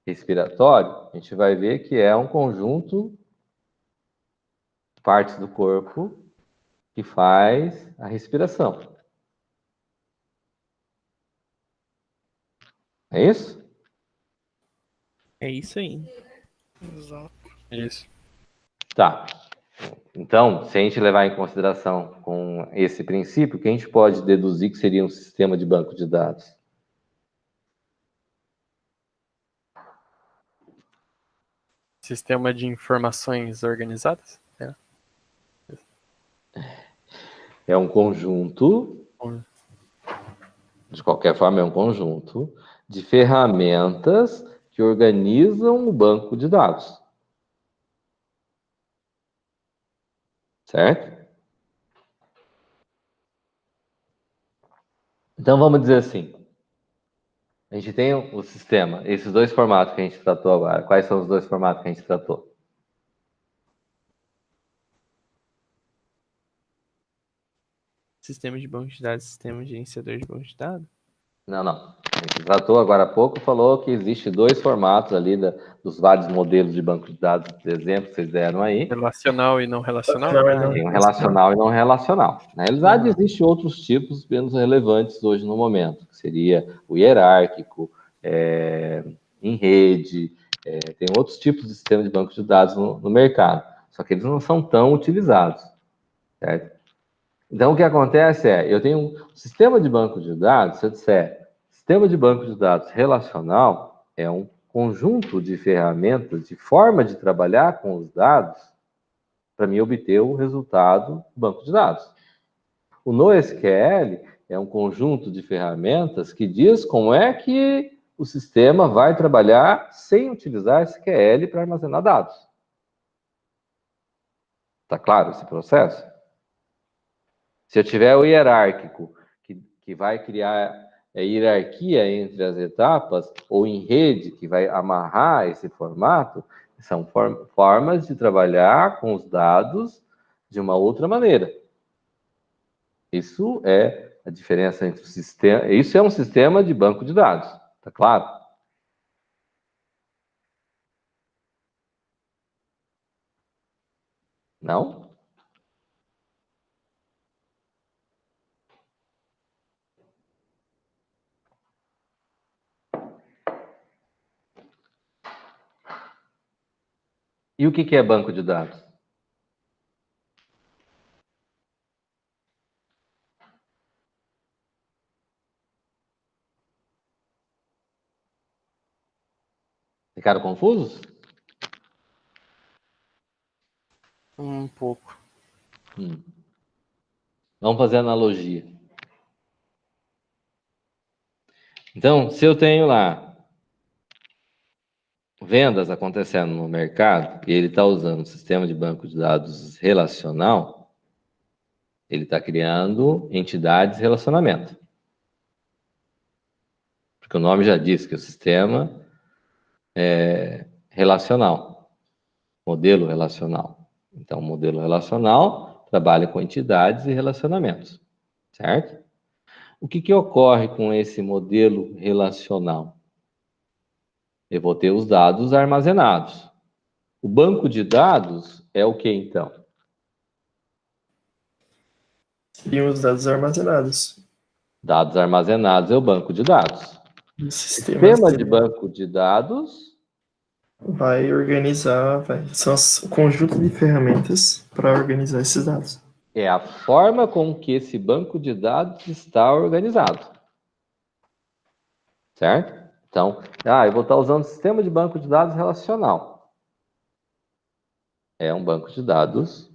Speaker 1: respiratório, a gente vai ver que é um conjunto de partes do corpo que faz a respiração. É isso?
Speaker 3: É isso aí.
Speaker 6: Exato.
Speaker 5: Isso.
Speaker 1: Tá. Então, se a gente levar em consideração com esse princípio, o que a gente pode deduzir que seria um sistema de banco de dados?
Speaker 5: Sistema de informações organizadas?
Speaker 1: É um conjunto, de qualquer forma, é um conjunto de ferramentas que organizam o banco de dados. Certo? Então, vamos dizer assim, a gente tem o sistema, esses dois formatos que a gente tratou agora. Quais são os dois formatos que a gente tratou?
Speaker 3: Sistema de banco de dados, sistema gerenciador de banco de dados.
Speaker 1: Não. A gente tratou agora há pouco, falou que existe dois formatos ali dos vários modelos de banco de dados, de exemplo que vocês deram aí.
Speaker 5: Relacional e não relacional?
Speaker 1: Tem um relacional e não relacional. Na realidade, existem outros tipos menos relevantes hoje no momento, que seria o hierárquico, em rede, tem outros tipos de sistema de banco de dados no mercado, só que eles não são tão utilizados, certo? Então, o que acontece eu tenho um sistema de banco de dados, se eu disser, sistema de banco de dados relacional é um conjunto de ferramentas, de forma de trabalhar com os dados, para mim obter o resultado do banco de dados. O NoSQL é um conjunto de ferramentas que diz como é que o sistema vai trabalhar sem utilizar SQL para armazenar dados. Está claro esse processo? Se eu tiver o hierárquico, que vai criar hierarquia entre as etapas, ou em rede, que vai amarrar esse formato, são formas de trabalhar com os dados de uma outra maneira. Isso é a diferença entre o sistema. Isso é um sistema de banco de dados, tá claro? Não? E o que é banco de dados? Ficaram confusos?
Speaker 5: Um pouco.
Speaker 1: Vamos fazer analogia. Então, se eu tenho lá vendas acontecendo no mercado e ele está usando o sistema de banco de dados relacional, ele está criando entidades de relacionamento. Porque o nome já diz que o sistema é relacional, modelo relacional. Então, o modelo relacional trabalha com entidades e relacionamentos, certo? O que ocorre com esse modelo relacional? Eu vou ter os dados armazenados. O banco de dados é o que, então?
Speaker 2: Seriam os dados armazenados.
Speaker 1: Dados armazenados é o banco de dados.
Speaker 2: O
Speaker 1: Sistema de banco de dados
Speaker 2: vai organizar, são o conjunto de ferramentas para organizar esses dados.
Speaker 1: é a forma com que esse banco de dados está organizado. Certo? Então, eu vou estar usando o sistema de banco de dados relacional. É um banco de dados,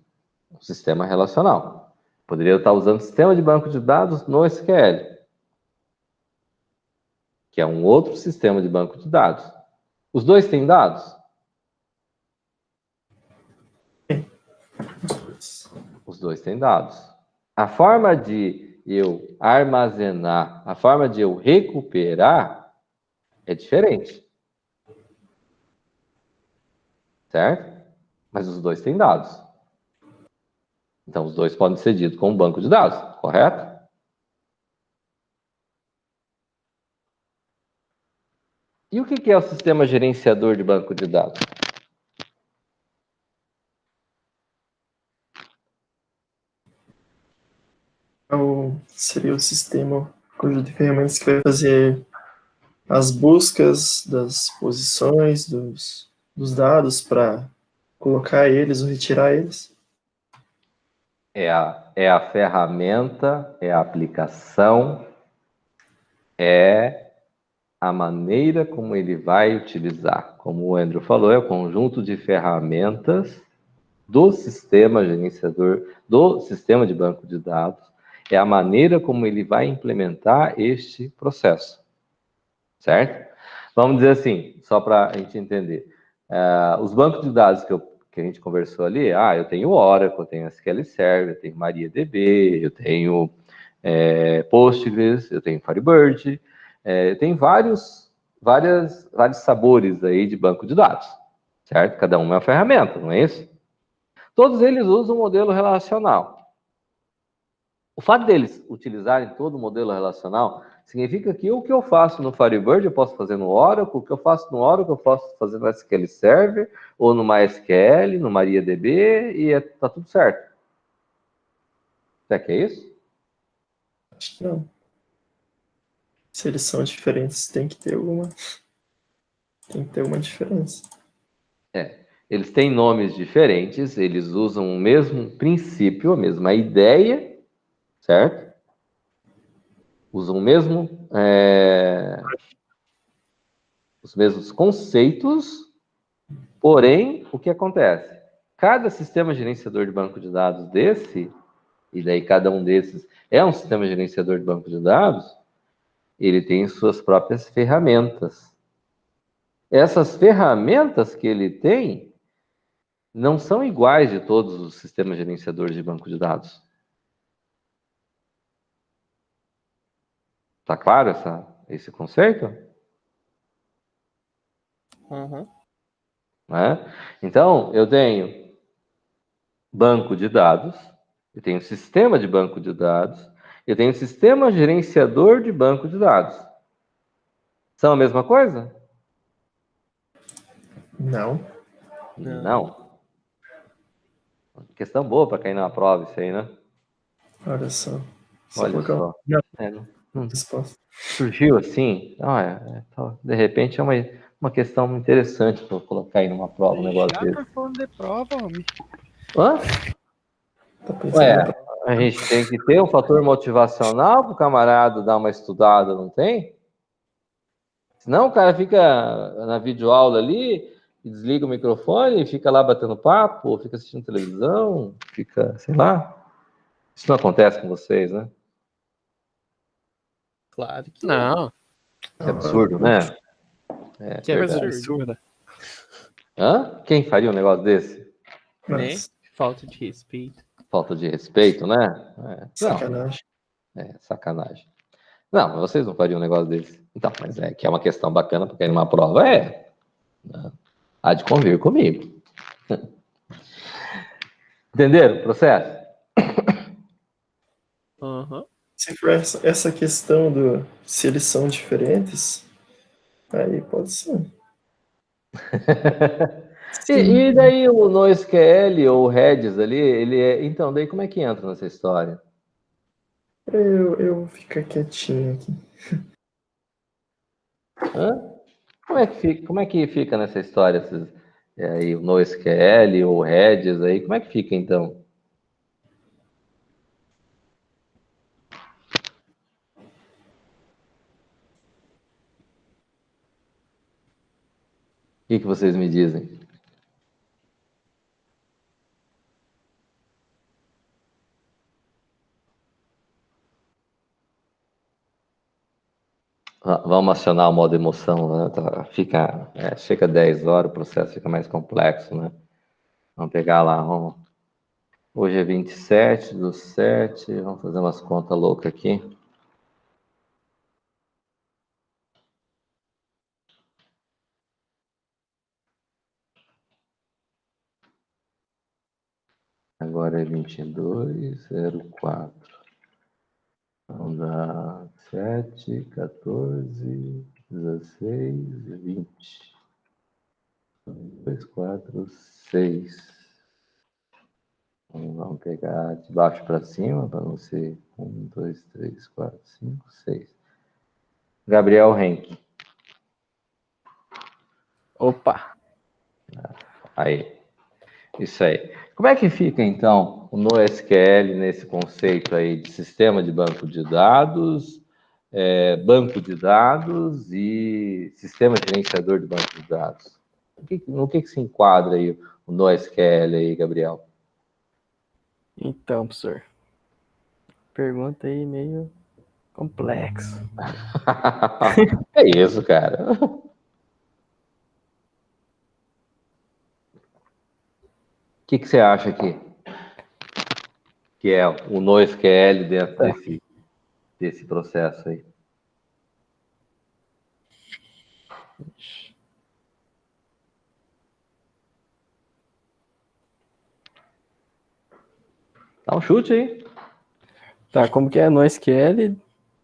Speaker 1: um sistema relacional. Poderia estar usando o sistema de banco de dados no SQL, que é um outro sistema de banco de dados. Os dois têm dados? Os dois têm dados. A forma de eu armazenar, a forma de eu recuperar é diferente. Certo? Mas os dois têm dados. Então, os dois podem ser ditos como banco de dados, correto? E o que é o sistema gerenciador de banco de dados?
Speaker 2: Seria o sistema, conjunto de ferramentas que vai fazer as buscas das posições dos dados para colocar eles ou retirar eles.
Speaker 1: É a ferramenta, é a aplicação, é a maneira como ele vai utilizar. Como o Andrew falou, é o conjunto de ferramentas do sistema gerenciador, do sistema de banco de dados, é a maneira como ele vai implementar este processo. Certo? Vamos dizer assim, só para a gente entender. Os bancos de dados que a gente conversou ali, eu tenho Oracle, eu tenho SQL Server, eu tenho MariaDB, eu tenho Postgres, eu tenho Firebird, tem vários sabores aí de banco de dados, certo? Cada um é uma ferramenta, não é isso? Todos eles usam o modelo relacional. O fato deles utilizarem todo o modelo relacional significa que o que eu faço no Firebird eu posso fazer no Oracle, o que eu faço no Oracle eu posso fazer no SQL Server, ou no MySQL, no MariaDB, e tá tudo certo. Será que é isso?
Speaker 2: Acho que não. Se eles são diferentes, tem que ter uma diferença.
Speaker 1: Eles têm nomes diferentes, eles usam o mesmo princípio, a mesma ideia, certo? Usam os mesmos conceitos, porém, o que acontece? Cada sistema gerenciador de banco de dados desse, e daí cada um desses é um sistema gerenciador de banco de dados, ele tem suas próprias ferramentas. Essas ferramentas que ele tem não são iguais de todos os sistemas gerenciadores de banco de dados. Tá claro esse conceito?
Speaker 3: Uhum.
Speaker 1: Né? Então, eu tenho banco de dados, eu tenho sistema de banco de dados, eu tenho sistema gerenciador de banco de dados. São a mesma coisa?
Speaker 2: Não.
Speaker 1: Não. Questão boa para cair na prova isso aí, né?
Speaker 2: Olha só.
Speaker 1: Olha
Speaker 2: colocar
Speaker 1: só.
Speaker 2: uma
Speaker 1: Não
Speaker 2: resposta.
Speaker 1: surgiu assim. De repente é uma questão interessante para colocar aí numa prova, um negócio
Speaker 6: Já
Speaker 1: desse.
Speaker 6: tá falando de prova, homem.
Speaker 1: Hã?
Speaker 2: Tá pensando
Speaker 1: Ué, a gente tem que ter um fator motivacional para o camarada dar uma estudada, não tem? Senão o cara fica na videoaula ali, e desliga o microfone e fica lá batendo papo, ou fica assistindo televisão, fica, sei lá. Isso não acontece com vocês, né?
Speaker 3: Claro que
Speaker 6: Não,
Speaker 1: Que absurdo, né?
Speaker 3: que é
Speaker 6: coisa
Speaker 3: absurdo,
Speaker 6: absurda.
Speaker 1: Hã? Quem faria um negócio desse?
Speaker 3: né?
Speaker 2: Mas,
Speaker 3: Falta de respeito.
Speaker 1: Falta de respeito, né? Não,
Speaker 2: sacanagem.
Speaker 1: sacanagem. Não, mas vocês não fariam um negócio desse. Então, mas é que é uma questão bacana para cair numa prova, né? Há de convir comigo. Entenderam o processo?
Speaker 3: Uhum.
Speaker 2: Se for essa questão se eles são diferentes, aí pode ser.
Speaker 1: E daí o NoSQL ou o Redis ali, então, daí como é que entra nessa história?
Speaker 2: Eu vou ficar quietinho aqui.
Speaker 1: Hã? Como é que fica nessa história aí, o NoSQL ou o Redis aí, como é que fica então? O que vocês me dizem? Vamos acionar o modo emoção, né? Chega 10 horas, o processo fica mais complexo, né? Vamos pegar lá, hoje é 27/7, vamos fazer umas contas loucas aqui. Agora é 22/04. Então dá 7, 14, 16, 20. 2, 4, 6. Vamos pegar de baixo para cima, para não ser 1, 2, 3, 4, 5, 6. Gabriel Henke.
Speaker 3: Opa!
Speaker 1: Aí. Isso aí. Como é que fica, então, o NoSQL nesse conceito aí de sistema de banco de dados, banco de dados e sistema gerenciador de banco de dados? No que se enquadra aí o NoSQL aí, Gabriel?
Speaker 3: Então, professor. Pergunta aí meio complexo.
Speaker 1: É isso, cara. O que você acha aqui? Que é o NoSQL dentro desse desse processo aí? Dá um chute aí.
Speaker 7: Tá, como que é? NoSQL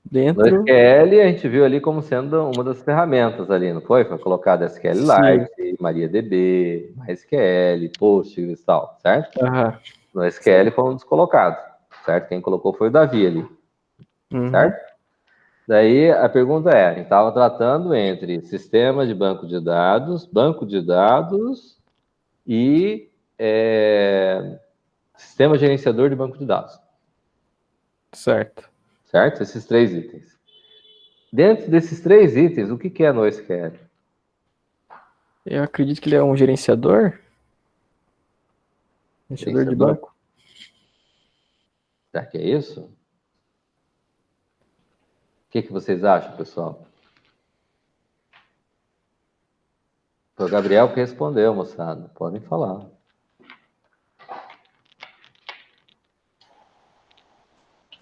Speaker 7: dentro...
Speaker 1: NoSQL a gente viu ali como sendo uma das ferramentas ali, não foi? Foi colocado SQLite, MariaDB, MySQL, Postgres e tal, certo?
Speaker 7: Aham.
Speaker 1: NoSQL foi um dos colocados, certo? Quem colocou foi o Davi ali,
Speaker 7: Uhum.
Speaker 1: certo? Daí a pergunta é, a gente estava tratando entre sistema de banco de dados e sistema gerenciador de banco de dados,
Speaker 7: Certo.
Speaker 1: certo? Esses 3 itens. Dentro desses 3 itens, o que é NoSQL?
Speaker 7: Eu acredito que ele é um gerenciador. Gerenciador de
Speaker 1: Gerenciador?
Speaker 7: banco.
Speaker 1: Será que é isso? O que vocês acham, pessoal? Foi o Gabriel que respondeu, moçada. Podem falar.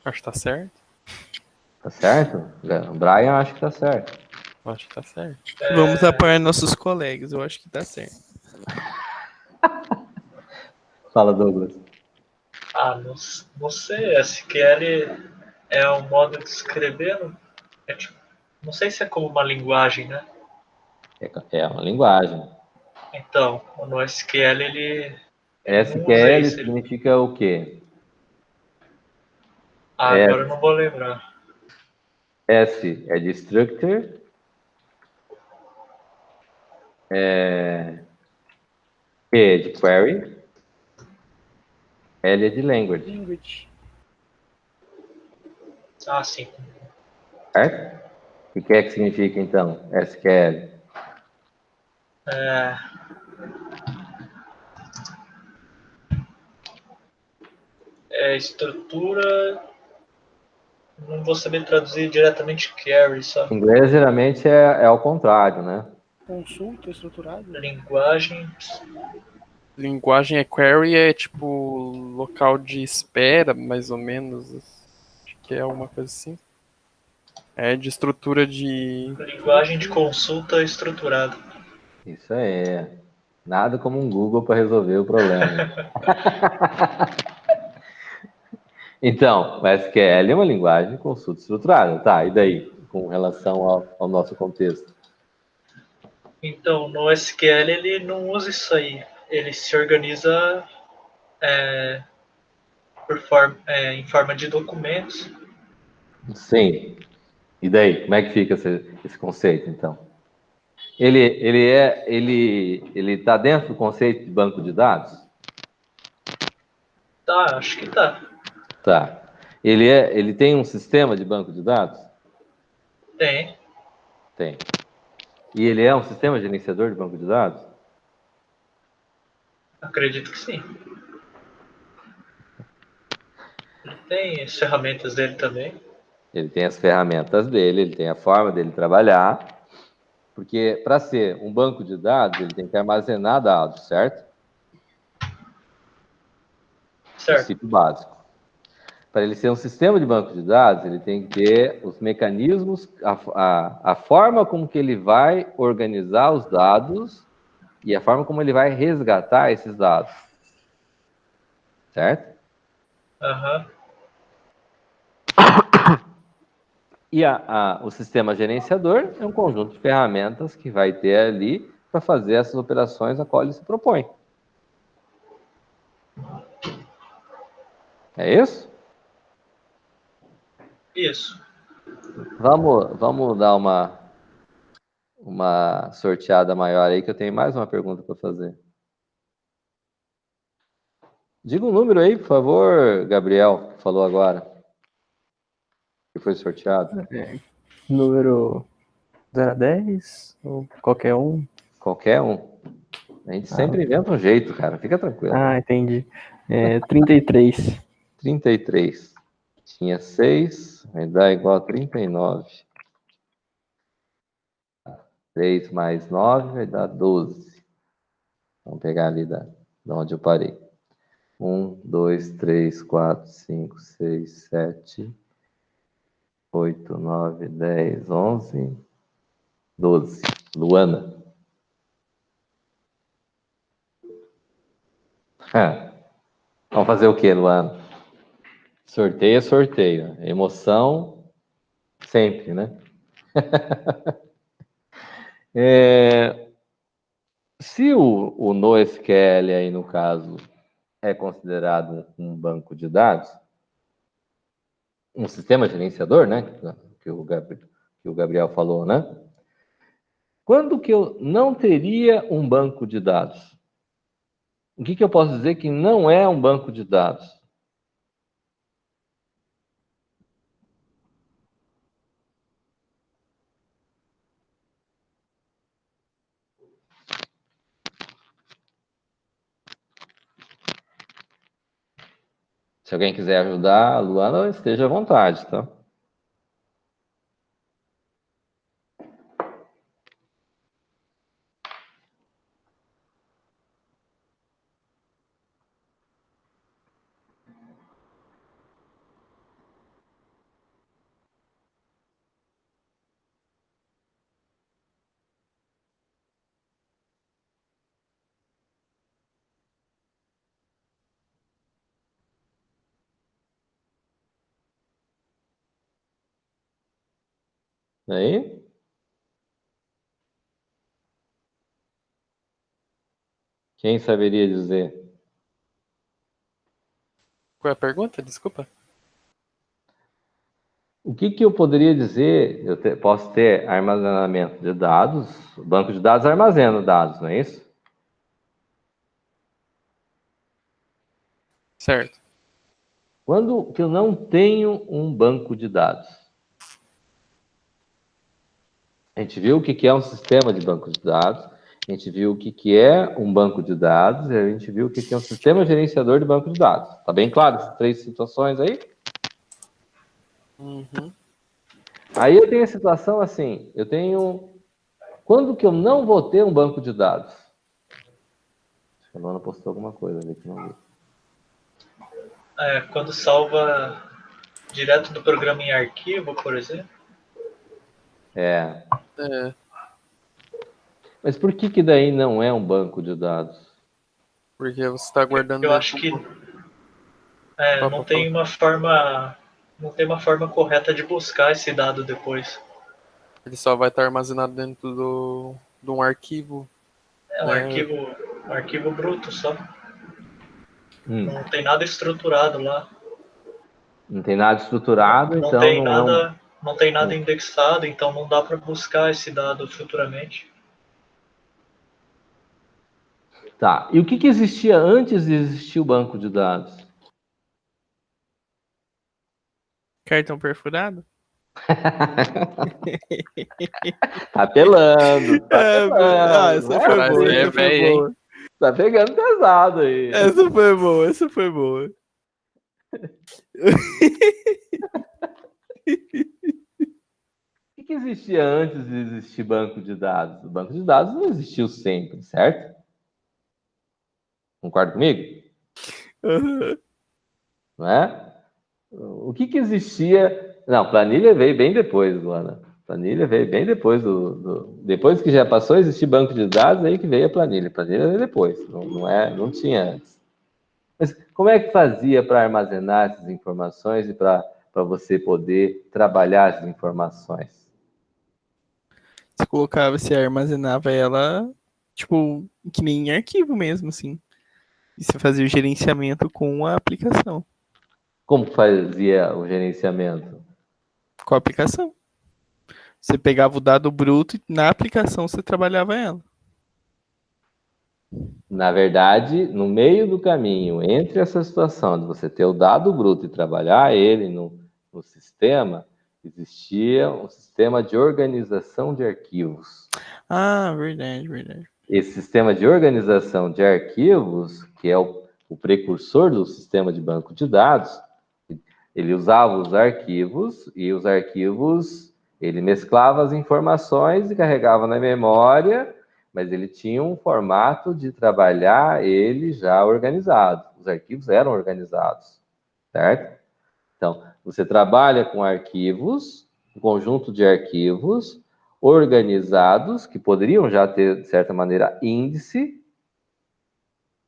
Speaker 5: Acho que tá certo.
Speaker 1: Tá certo? O Brian acha que tá certo.
Speaker 5: Acho que tá certo.
Speaker 3: Vamos apoiar nossos colegas, eu acho que tá certo.
Speaker 1: Fala, Douglas.
Speaker 4: Não sei, SQL é um modo de escrever, não sei se é como uma linguagem, né?
Speaker 1: É uma linguagem.
Speaker 4: Então, no SQL ele não usa
Speaker 1: SQL
Speaker 4: isso.
Speaker 1: significa o quê?
Speaker 4: Agora eu não vou lembrar.
Speaker 1: S é de structure, Q é de query, L é de language,
Speaker 6: Language.
Speaker 4: Sim.
Speaker 1: certo? O que é que significa, então, SQL?
Speaker 4: Estrutura. Não vou saber traduzir diretamente query,
Speaker 1: Em
Speaker 4: só.
Speaker 1: inglês, geralmente, é ao contrário, né?
Speaker 6: Consulta estruturada.
Speaker 4: Linguagem.
Speaker 5: Linguagem é query, é tipo local de espera, mais ou menos. Acho que é alguma coisa assim. É de estrutura de.
Speaker 4: Linguagem de consulta estruturada.
Speaker 1: Isso aí. Nada como um Google para resolver o problema. Então, o SQL é uma linguagem de consulta estruturada, tá? E daí, com relação ao nosso contexto?
Speaker 4: Então, no SQL ele não usa isso aí. Ele se organiza em forma de documentos.
Speaker 1: Sim. E daí, como é que fica esse conceito, então? Ele tá dentro do conceito de banco de dados?
Speaker 4: Tá, acho que tá.
Speaker 1: Tá. Ele tem um sistema de banco de dados?
Speaker 4: Tem.
Speaker 1: Tem. E ele é um sistema gerenciador de banco de dados?
Speaker 4: Acredito que sim. Ele tem as ferramentas dele também.
Speaker 1: Ele tem as ferramentas dele, ele tem a forma dele trabalhar, porque para ser um banco de dados, ele tem que armazenar dados, certo?
Speaker 4: Certo.
Speaker 1: Princípio básico. Para ele ser um sistema de banco de dados, ele tem que ter os mecanismos, a forma como que ele vai organizar os dados e a forma como ele vai resgatar esses dados. Certo?
Speaker 4: Aham.
Speaker 1: E o sistema gerenciador é um conjunto de ferramentas que vai ter ali para fazer essas operações a qual ele se propõe. É isso?
Speaker 4: Isso.
Speaker 1: Vamos dar uma sorteada maior aí, que eu tenho mais uma pergunta para fazer. Diga um número aí, por favor, Gabriel, que falou agora. Que foi sorteado.
Speaker 7: Número 0 a 10? Ou qualquer um?
Speaker 1: Qualquer um. A gente sempre inventa um jeito, cara. Fica tranquilo.
Speaker 7: Entendi. 33.
Speaker 1: 33. Tinha 6, vai dar igual a 39. 3 mais 9 vai dar 12. Vamos pegar ali da onde eu parei. 1, 2, 3, 4, 5, 6, 7, 8, 9, 10, 11, 12. Luana. Vamos fazer o quê, Luana? Sorteio é sorteio. Emoção, sempre, né? Se o NoSQL aí, no caso, é considerado um banco de dados, um sistema gerenciador, né? Que o Gabriel falou, né? Quando que eu não teria um banco de dados? O que eu posso dizer que não é um banco de dados? Se alguém quiser ajudar a Luana, esteja à vontade, tá? Aí? Quem saberia dizer?
Speaker 5: Qual é a pergunta? Desculpa.
Speaker 1: O que eu poderia dizer? Posso ter armazenamento de dados. O banco de dados armazena dados, não é isso?
Speaker 5: Certo.
Speaker 1: Quando que eu não tenho um banco de dados? A gente viu o que é um sistema de banco de dados, a gente viu o que é um banco de dados, e a gente viu o que é um sistema gerenciador de banco de dados. Tá bem claro essas três situações aí?
Speaker 5: Uhum.
Speaker 1: Aí eu tenho a situação assim, quando que eu não vou ter um banco de dados? Acho que a Luana postou alguma coisa ali que não vi.
Speaker 4: Quando salva direto do programa em arquivo, por exemplo.
Speaker 1: É.
Speaker 5: É.
Speaker 1: Mas por que daí não é um banco de dados?
Speaker 5: Porque você está guardando.
Speaker 4: Eu acho que não tem uma forma correta de buscar esse dado depois.
Speaker 5: Ele só vai estar armazenado dentro de um arquivo.
Speaker 4: É um arquivo bruto só. Não tem nada estruturado lá.
Speaker 1: Não tem nada estruturado,
Speaker 4: Não
Speaker 1: então
Speaker 4: tem
Speaker 1: não é um...
Speaker 4: Não tem nada indexado, então não dá para buscar esse dado futuramente.
Speaker 1: Tá. E o que existia antes de existir o banco de dados?
Speaker 3: Cartão perfurado?
Speaker 1: Tá apelando, tá apelando.
Speaker 3: Essa foi
Speaker 5: Mas
Speaker 3: boa,
Speaker 5: é
Speaker 3: essa foi
Speaker 5: velho,
Speaker 3: boa.
Speaker 1: Tá pegando pesado aí.
Speaker 3: Essa foi boa, essa foi boa.
Speaker 1: O que existia antes de existir banco de dados? O banco de dados não existiu sempre, certo? Concorda comigo?
Speaker 3: Uhum.
Speaker 1: Não é? O que existia... Não, planilha veio bem depois, Luana. Planilha veio bem depois depois que já passou a existir banco de dados, aí que veio a planilha. Planilha veio depois, não tinha antes. Mas como é que fazia para armazenar essas informações e para você poder trabalhar essas informações?
Speaker 3: Você colocava, você armazenava ela, tipo, que nem em arquivo mesmo, assim. E você fazia o gerenciamento com a aplicação.
Speaker 1: Como fazia o gerenciamento?
Speaker 3: Com a aplicação. Você pegava o dado bruto e na aplicação você trabalhava ela.
Speaker 1: Na verdade, no meio do caminho, entre essa situação de você ter o dado bruto e trabalhar ele no sistema, existia um sistema de organização de arquivos.
Speaker 3: Ah, verdade, verdade.
Speaker 1: Esse sistema de organização de arquivos, que é o precursor do sistema de banco de dados, ele usava os arquivos e os arquivos, ele mesclava as informações e carregava na memória, mas ele tinha um formato de trabalhar ele já organizado. Os arquivos eram organizados, certo? Então, você trabalha com arquivos um conjunto de arquivos organizados, que poderiam já ter, de certa maneira, índice,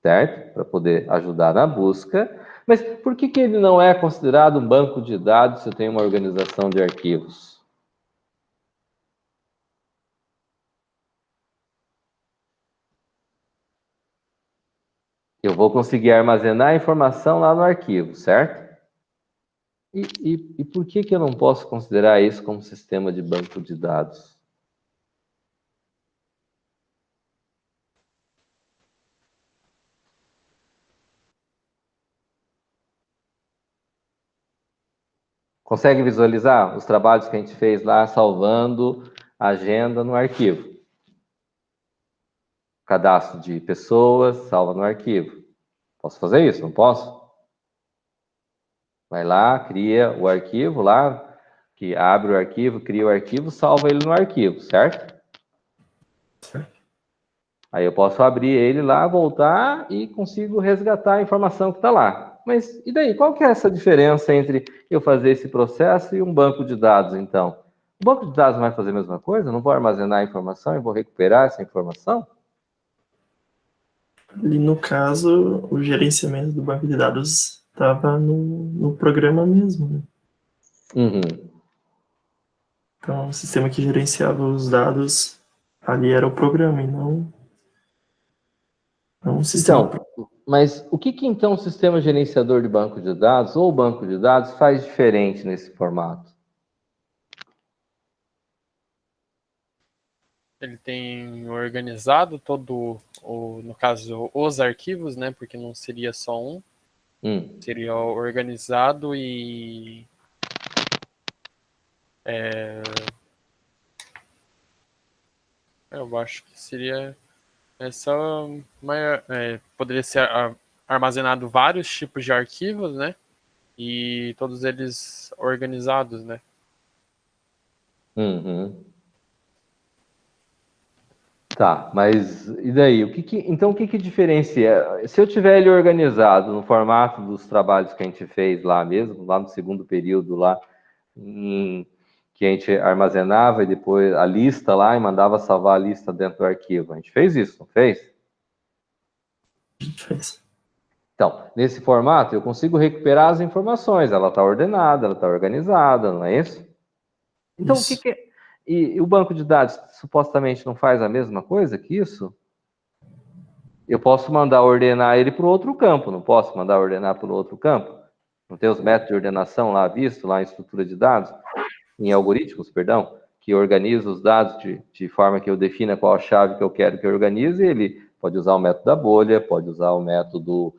Speaker 1: certo? Para poder ajudar na busca. Mas por que ele não é considerado um banco de dados se eu tenho uma organização de arquivos? Eu vou conseguir armazenar a informação lá no arquivo, certo? E por que eu não posso considerar isso como sistema de banco de dados? Consegue visualizar os trabalhos que a gente fez lá, salvando a agenda no arquivo? Cadastro de pessoas, salva no arquivo. Posso fazer isso? Não posso? Vai lá, cria o arquivo lá, que abre o arquivo, cria o arquivo, salva ele no arquivo, certo? Aí eu posso abrir ele lá, voltar e consigo resgatar a informação que está lá. Mas e daí? Qual que é essa diferença entre eu fazer esse processo e um banco de dados, então? O banco de dados vai fazer a mesma coisa? Eu não vou armazenar a informação e vou recuperar essa informação?
Speaker 2: Ali no caso, o gerenciamento do banco de dados estava no programa mesmo, né?
Speaker 1: Uhum.
Speaker 2: Então, o sistema que gerenciava os dados ali era o programa e não um sistema.
Speaker 1: Então, mas o que então o sistema gerenciador de banco de dados ou banco de dados faz diferente nesse formato?
Speaker 5: Ele tem organizado todo, no caso, os arquivos, né? Porque não seria só um. Seria organizado e eu acho que seria essa maior, poderia ser armazenado vários tipos de arquivos, né? E todos eles organizados, né?
Speaker 1: Uhum. Tá, mas e daí? Então, o que diferencia? Se eu tiver ele organizado no formato dos trabalhos que a gente fez lá mesmo, lá no segundo período, lá, que a gente armazenava e depois a lista lá e mandava salvar a lista dentro do arquivo. A gente fez isso, não fez?
Speaker 2: A gente fez.
Speaker 1: Então, nesse formato, eu consigo recuperar as informações. Ela está ordenada, ela está organizada, não é isso? Então,
Speaker 2: Isso.
Speaker 1: o que é... E o banco de dados supostamente não faz a mesma coisa que isso? Eu posso mandar ordenar ele para o outro campo, não posso mandar ordenar para o outro campo? Não tem os métodos de ordenação lá visto, lá em estrutura de dados, em algoritmos, perdão, que organiza os dados de forma que eu defina qual a chave que eu quero que organize, ele pode usar o método da bolha, pode usar o método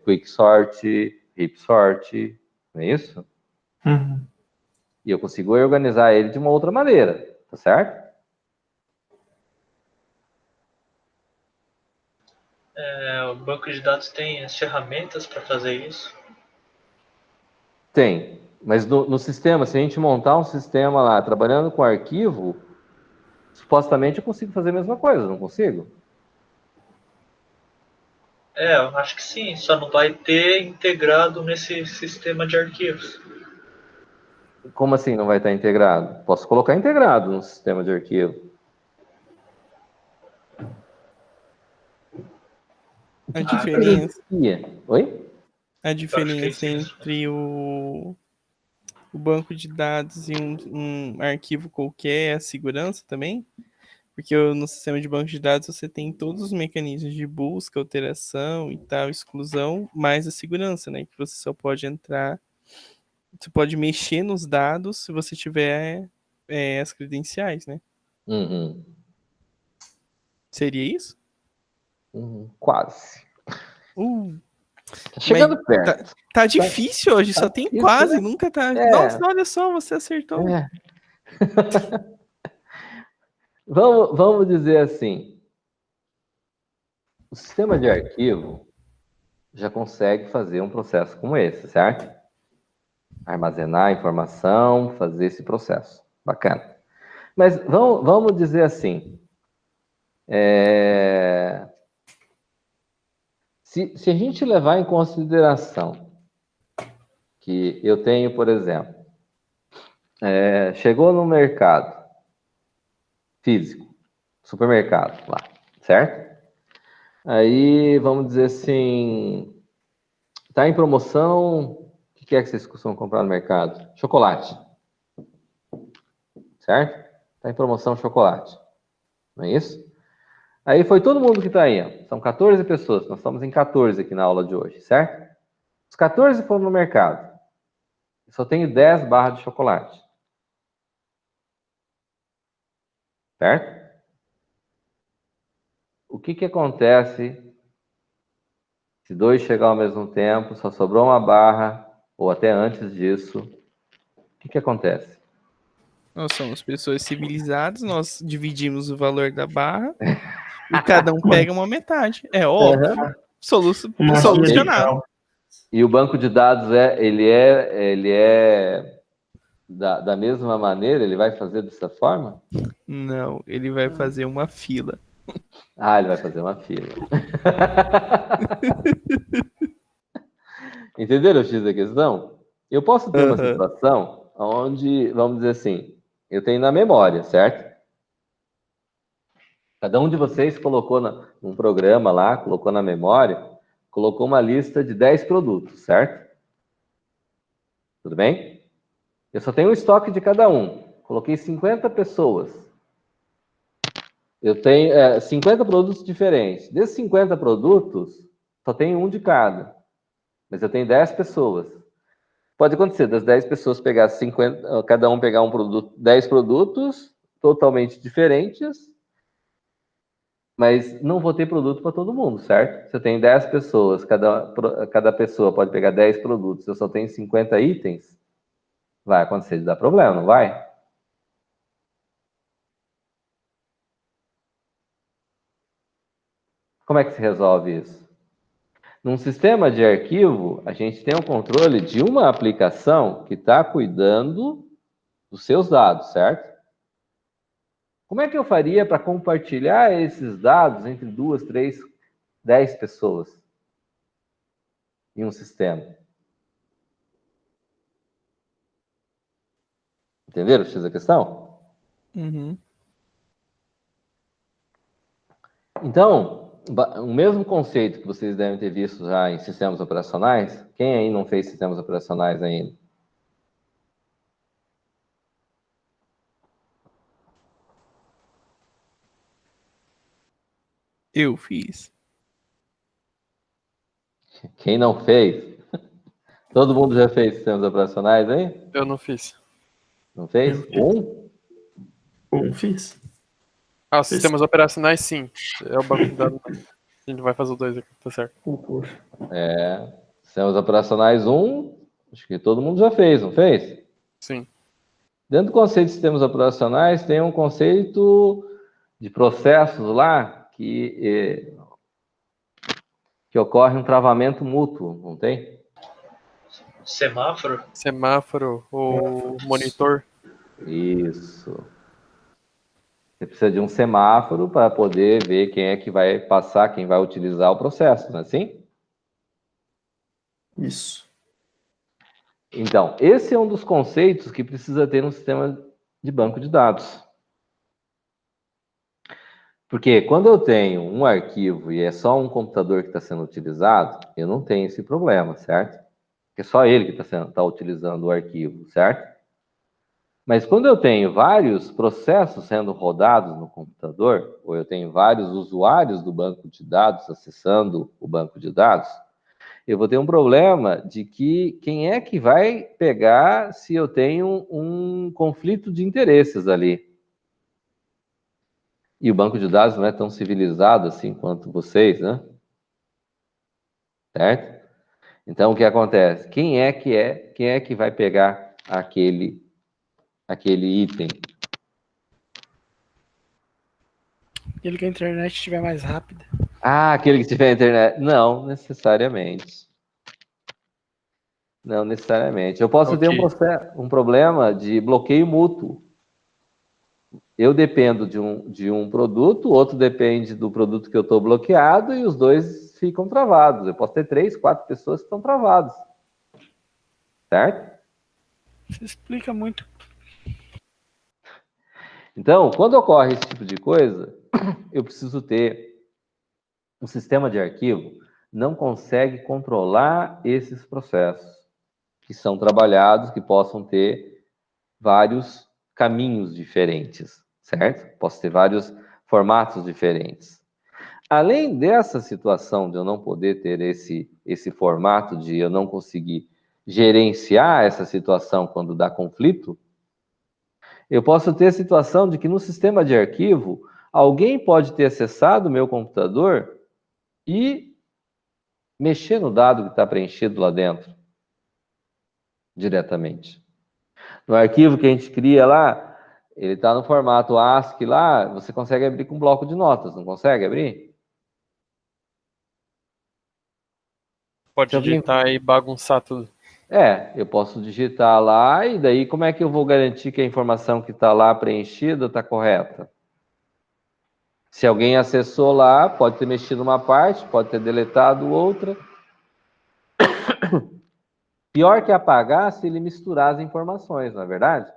Speaker 1: quick sort, heap sort, não é isso?
Speaker 2: Uhum.
Speaker 1: E eu consigo organizar ele de uma outra maneira, tá certo?
Speaker 4: O banco de dados tem as ferramentas para fazer isso?
Speaker 1: Tem, mas no sistema, se a gente montar um sistema lá, trabalhando com arquivo, supostamente eu consigo fazer a mesma coisa, não consigo?
Speaker 4: Eu acho que sim, só não vai ter integrado nesse sistema de arquivos.
Speaker 1: Como assim não vai estar integrado? Posso colocar integrado no sistema de arquivo.
Speaker 3: A diferença,
Speaker 1: Oi?
Speaker 3: a diferença
Speaker 4: isso mesmo.
Speaker 3: entre o banco de dados e um arquivo qualquer é a segurança também? Porque no sistema de banco de dados você tem todos os mecanismos de busca, alteração e tal, exclusão, mais a segurança, né? Que você só pode entrar, você pode mexer nos dados se você tiver as credenciais, né?
Speaker 1: Uhum.
Speaker 3: Seria isso?
Speaker 1: Quase. Tá chegando
Speaker 3: Mas
Speaker 1: perto.
Speaker 3: tá difícil hoje, só tem
Speaker 1: Isso,
Speaker 3: quase,
Speaker 1: né?
Speaker 3: nunca tá.
Speaker 1: É.
Speaker 3: Nossa, olha só, você acertou.
Speaker 1: Vamos dizer assim, o sistema de arquivo já consegue fazer um processo como esse, certo? Armazenar a informação, fazer esse processo. Bacana. Mas vamos dizer assim, se a gente levar em consideração que eu tenho, por exemplo, chegou no mercado físico, supermercado lá, certo? Aí, vamos dizer assim, tá em promoção, o que é que vocês costumam comprar no mercado? Chocolate, certo? Tá em promoção chocolate, não é isso? Aí foi todo mundo que tá aí, ó. São 14 pessoas, nós estamos em 14 aqui na aula de hoje, certo? Os 14 foram no mercado. Eu só tenho 10 barras de chocolate. Certo? O que acontece se 2 chegar ao mesmo tempo, só sobrou uma barra, ou até antes disso? O que acontece?
Speaker 3: Nós somos pessoas civilizadas, nós dividimos o valor da barra e cada um pega uma metade. É óbvio.
Speaker 2: Uma
Speaker 3: Solucionado.
Speaker 1: E o banco de dados ele é da mesma maneira? Ele vai fazer dessa forma?
Speaker 3: Não, ele vai fazer uma fila.
Speaker 1: Ah, ele vai fazer uma fila. Entenderam o X da questão? Eu posso ter uma situação onde, vamos dizer assim, eu tenho na memória, certo? Cada um de vocês colocou num programa lá, colocou na memória, colocou uma lista de 10 produtos, certo? Tudo bem? Eu só tenho o estoque de cada um. Coloquei 50 pessoas. Eu tenho 50 produtos diferentes. Desses 50 produtos, só tem um de cada. Mas eu tenho 10 pessoas. Pode acontecer das 10 pessoas pegar 50, cada um pegar um produto, 10 produtos totalmente diferentes, mas não vou ter produto para todo mundo, certo? Se eu tenho 10 pessoas, cada pessoa pode pegar 10 produtos, eu só tenho 50 itens, vai acontecer de dar problema, não vai? Como é que se resolve isso? Num sistema de arquivo, a gente tem o controle de uma aplicação que está cuidando dos seus dados, certo? Como é que eu faria para compartilhar esses dados entre 2, 3, 10 pessoas em um sistema? Entenderam o X da questão?
Speaker 3: Uhum.
Speaker 1: Então, o mesmo conceito que vocês devem ter visto já em sistemas operacionais, quem aí não fez sistemas operacionais ainda?
Speaker 3: Eu fiz.
Speaker 1: Quem não fez? Todo mundo já fez sistemas operacionais aí?
Speaker 5: Eu não fiz.
Speaker 1: Não fez?
Speaker 2: Eu fiz.
Speaker 5: Sistemas operacionais, sim. É o banco de dados. A gente vai fazer o 2 aqui, tá certo.
Speaker 1: Sistemas operacionais 1, acho que todo mundo já fez, não fez?
Speaker 5: Sim.
Speaker 1: Dentro do conceito de sistemas operacionais, tem um conceito de processos lá que ocorre um travamento mútuo, não tem?
Speaker 4: Semáforo?
Speaker 5: Semáforo ou monitor.
Speaker 1: Isso. Você precisa de um semáforo para poder ver quem é que vai passar, quem vai utilizar o processo, não é assim?
Speaker 2: Isso.
Speaker 1: Então, esse é um dos conceitos que precisa ter um sistema de banco de dados. Porque quando eu tenho um arquivo e é só um computador que está sendo utilizado, eu não tenho esse problema, certo? Porque é só ele que está utilizando o arquivo, certo? Mas quando eu tenho vários processos sendo rodados no computador, ou eu tenho vários usuários do banco de dados acessando o banco de dados, eu vou ter um problema de que quem é que vai pegar se eu tenho um conflito de interesses ali. E o banco de dados não é tão civilizado assim quanto vocês, né? Certo? Então, o que acontece? Quem é que vai pegar aquele item?
Speaker 6: Aquele que a internet estiver mais rápida.
Speaker 1: Ah, aquele que tiver internet. Não necessariamente. Não necessariamente. Eu posso ter um problema de bloqueio mútuo. Eu dependo de um produto, o outro depende do produto que eu estou bloqueado e os dois ficam travados. Eu posso ter 3, 4 pessoas que estão travadas. Certo?
Speaker 6: Você explica muito.
Speaker 1: Então, quando ocorre esse tipo de coisa, eu preciso ter um sistema de arquivo não consegue controlar esses processos que são trabalhados, que possam ter vários caminhos diferentes, certo? Posso ter vários formatos diferentes. Além dessa situação de eu não poder ter esse formato, de eu não conseguir gerenciar essa situação quando dá conflito, eu posso ter a situação de que no sistema de arquivo, alguém pode ter acessado o meu computador e mexer no dado que está preenchido lá dentro, diretamente. No arquivo que a gente cria lá, ele está no formato ASCII lá, você consegue abrir com bloco de notas, não consegue abrir?
Speaker 5: Pode digitar e bagunçar tudo.
Speaker 1: Eu posso digitar lá e daí como é que eu vou garantir que a informação que está lá preenchida está correta? Se alguém acessou lá, pode ter mexido uma parte, pode ter deletado outra. Pior que apagar se ele misturar as informações, não é verdade?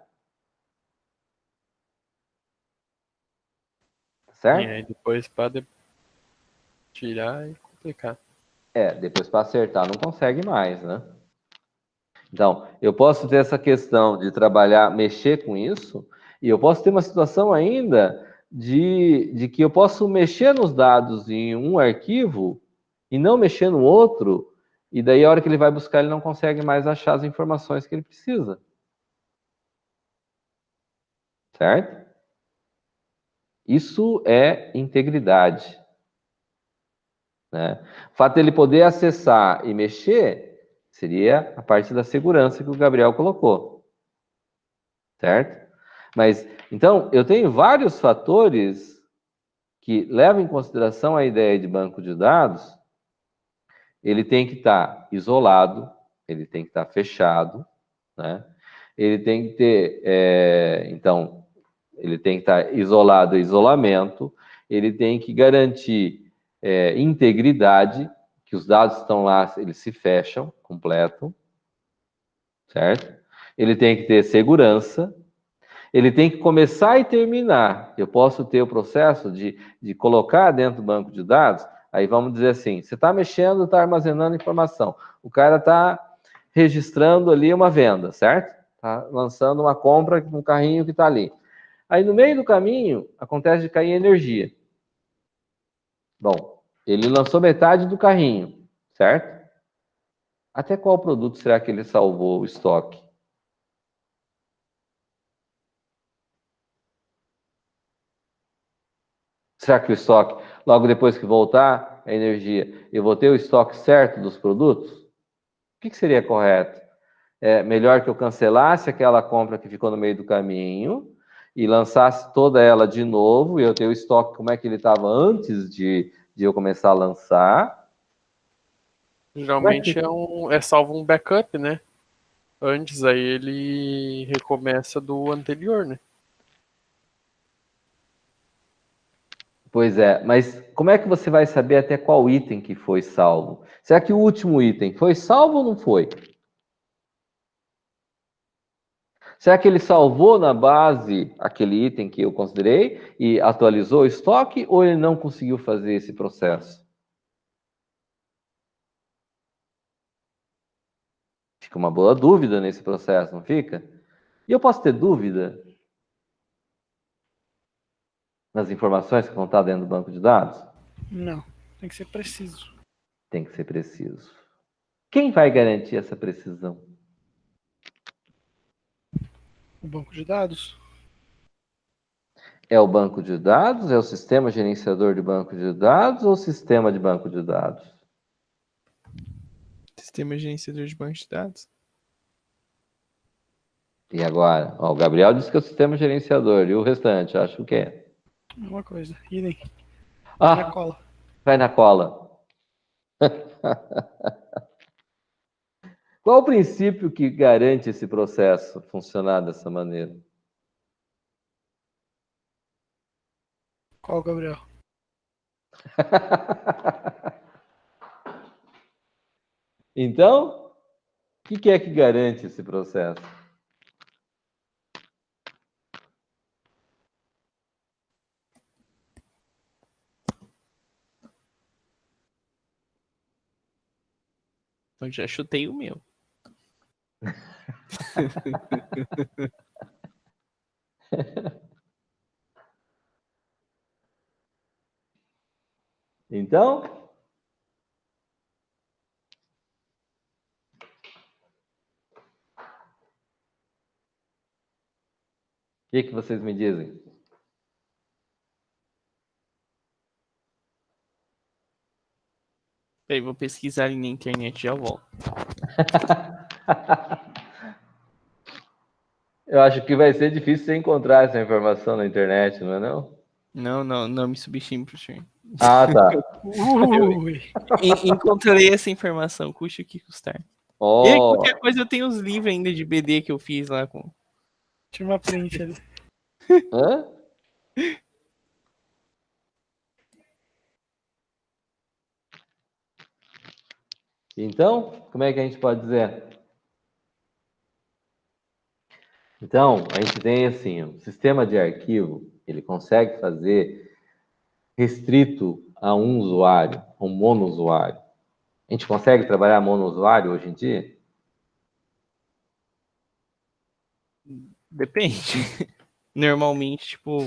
Speaker 1: Certo?
Speaker 5: E aí depois para tirar é complicado.
Speaker 1: Depois para acertar não consegue mais, né? Então, eu posso ter essa questão de trabalhar, mexer com isso, e eu posso ter uma situação ainda de que eu posso mexer nos dados em um arquivo e não mexer no outro, e daí a hora que ele vai buscar, ele não consegue mais achar as informações que ele precisa. Certo? Isso é integridade. Né? O fato dele poder acessar e mexer seria a parte da segurança que o Gabriel colocou. Certo? Mas, então, eu tenho vários fatores que levam em consideração a ideia de banco de dados. Ele tem que estar isolado, ele tem que estar fechado, né? Ele tem que ter, então, ele tem que estar isolado, isolamento, ele tem que garantir integridade, que os dados estão lá, eles se fecham, completo, certo? Ele tem que ter segurança, ele tem que começar e terminar. Eu posso ter o processo de colocar dentro do banco de dados, aí vamos dizer assim, você está mexendo, está armazenando informação, o cara está registrando ali uma venda, certo? Está lançando uma compra no carrinho que está ali. Aí no meio do caminho, acontece de cair energia. Bom, ele lançou metade do carrinho, certo? Até qual produto será que ele salvou o estoque? Será que o estoque, logo depois que voltar a energia, eu vou ter o estoque certo dos produtos? O que seria correto? É melhor que eu cancelasse aquela compra que ficou no meio do caminho e lançasse toda ela de novo e eu ter o estoque como é que ele estava antes de eu começar a lançar.
Speaker 5: Geralmente é salvo um backup, né? Antes aí ele recomeça do anterior, né?
Speaker 1: Pois é, mas como é que você vai saber até qual item que foi salvo? Será que o último item foi salvo ou não foi? Será que ele salvou na base aquele item que eu considerei e atualizou o estoque ou ele não conseguiu fazer esse processo? Fica uma boa dúvida nesse processo, não fica? E eu posso ter dúvida nas informações que vão estar dentro do banco de dados?
Speaker 6: Não, tem que ser preciso.
Speaker 1: Tem que ser preciso. Quem vai garantir essa precisão?
Speaker 6: O banco de dados?
Speaker 1: É o banco de dados? É o sistema gerenciador de banco de dados ou o sistema de banco de dados?
Speaker 3: Sistema gerenciador de banco de dados.
Speaker 1: E agora? Ó, o Gabriel disse que é o sistema gerenciador. E o restante? Acho que é.
Speaker 6: Uma coisa. Idem.
Speaker 1: Ah,
Speaker 6: Na cola.
Speaker 1: vai na cola. Qual o princípio que garante esse processo funcionar dessa maneira?
Speaker 6: Qual, Gabriel?
Speaker 1: Então, o que é que garante esse processo?
Speaker 3: Eu já chutei o meu.
Speaker 1: Então, o que vocês me dizem?
Speaker 3: Peraí, vou pesquisar ali na internet e já volto.
Speaker 1: Eu acho que vai ser difícil você encontrar essa informação na internet, não é não?
Speaker 3: Não me subestime, professor.
Speaker 1: Ah, tá.
Speaker 6: Ui.
Speaker 3: Encontrei essa informação, custe o que custar. E
Speaker 1: Oh,
Speaker 3: qualquer coisa eu tenho os livros ainda de BD que eu fiz lá com.
Speaker 6: Tira uma print ali.
Speaker 1: hã? Então, como é que a gente pode dizer? Então, a gente tem assim, o sistema de arquivo, ele consegue fazer restrito a um usuário, um monousuário. A gente consegue trabalhar monousuário hoje em dia?
Speaker 3: Depende. Normalmente, tipo,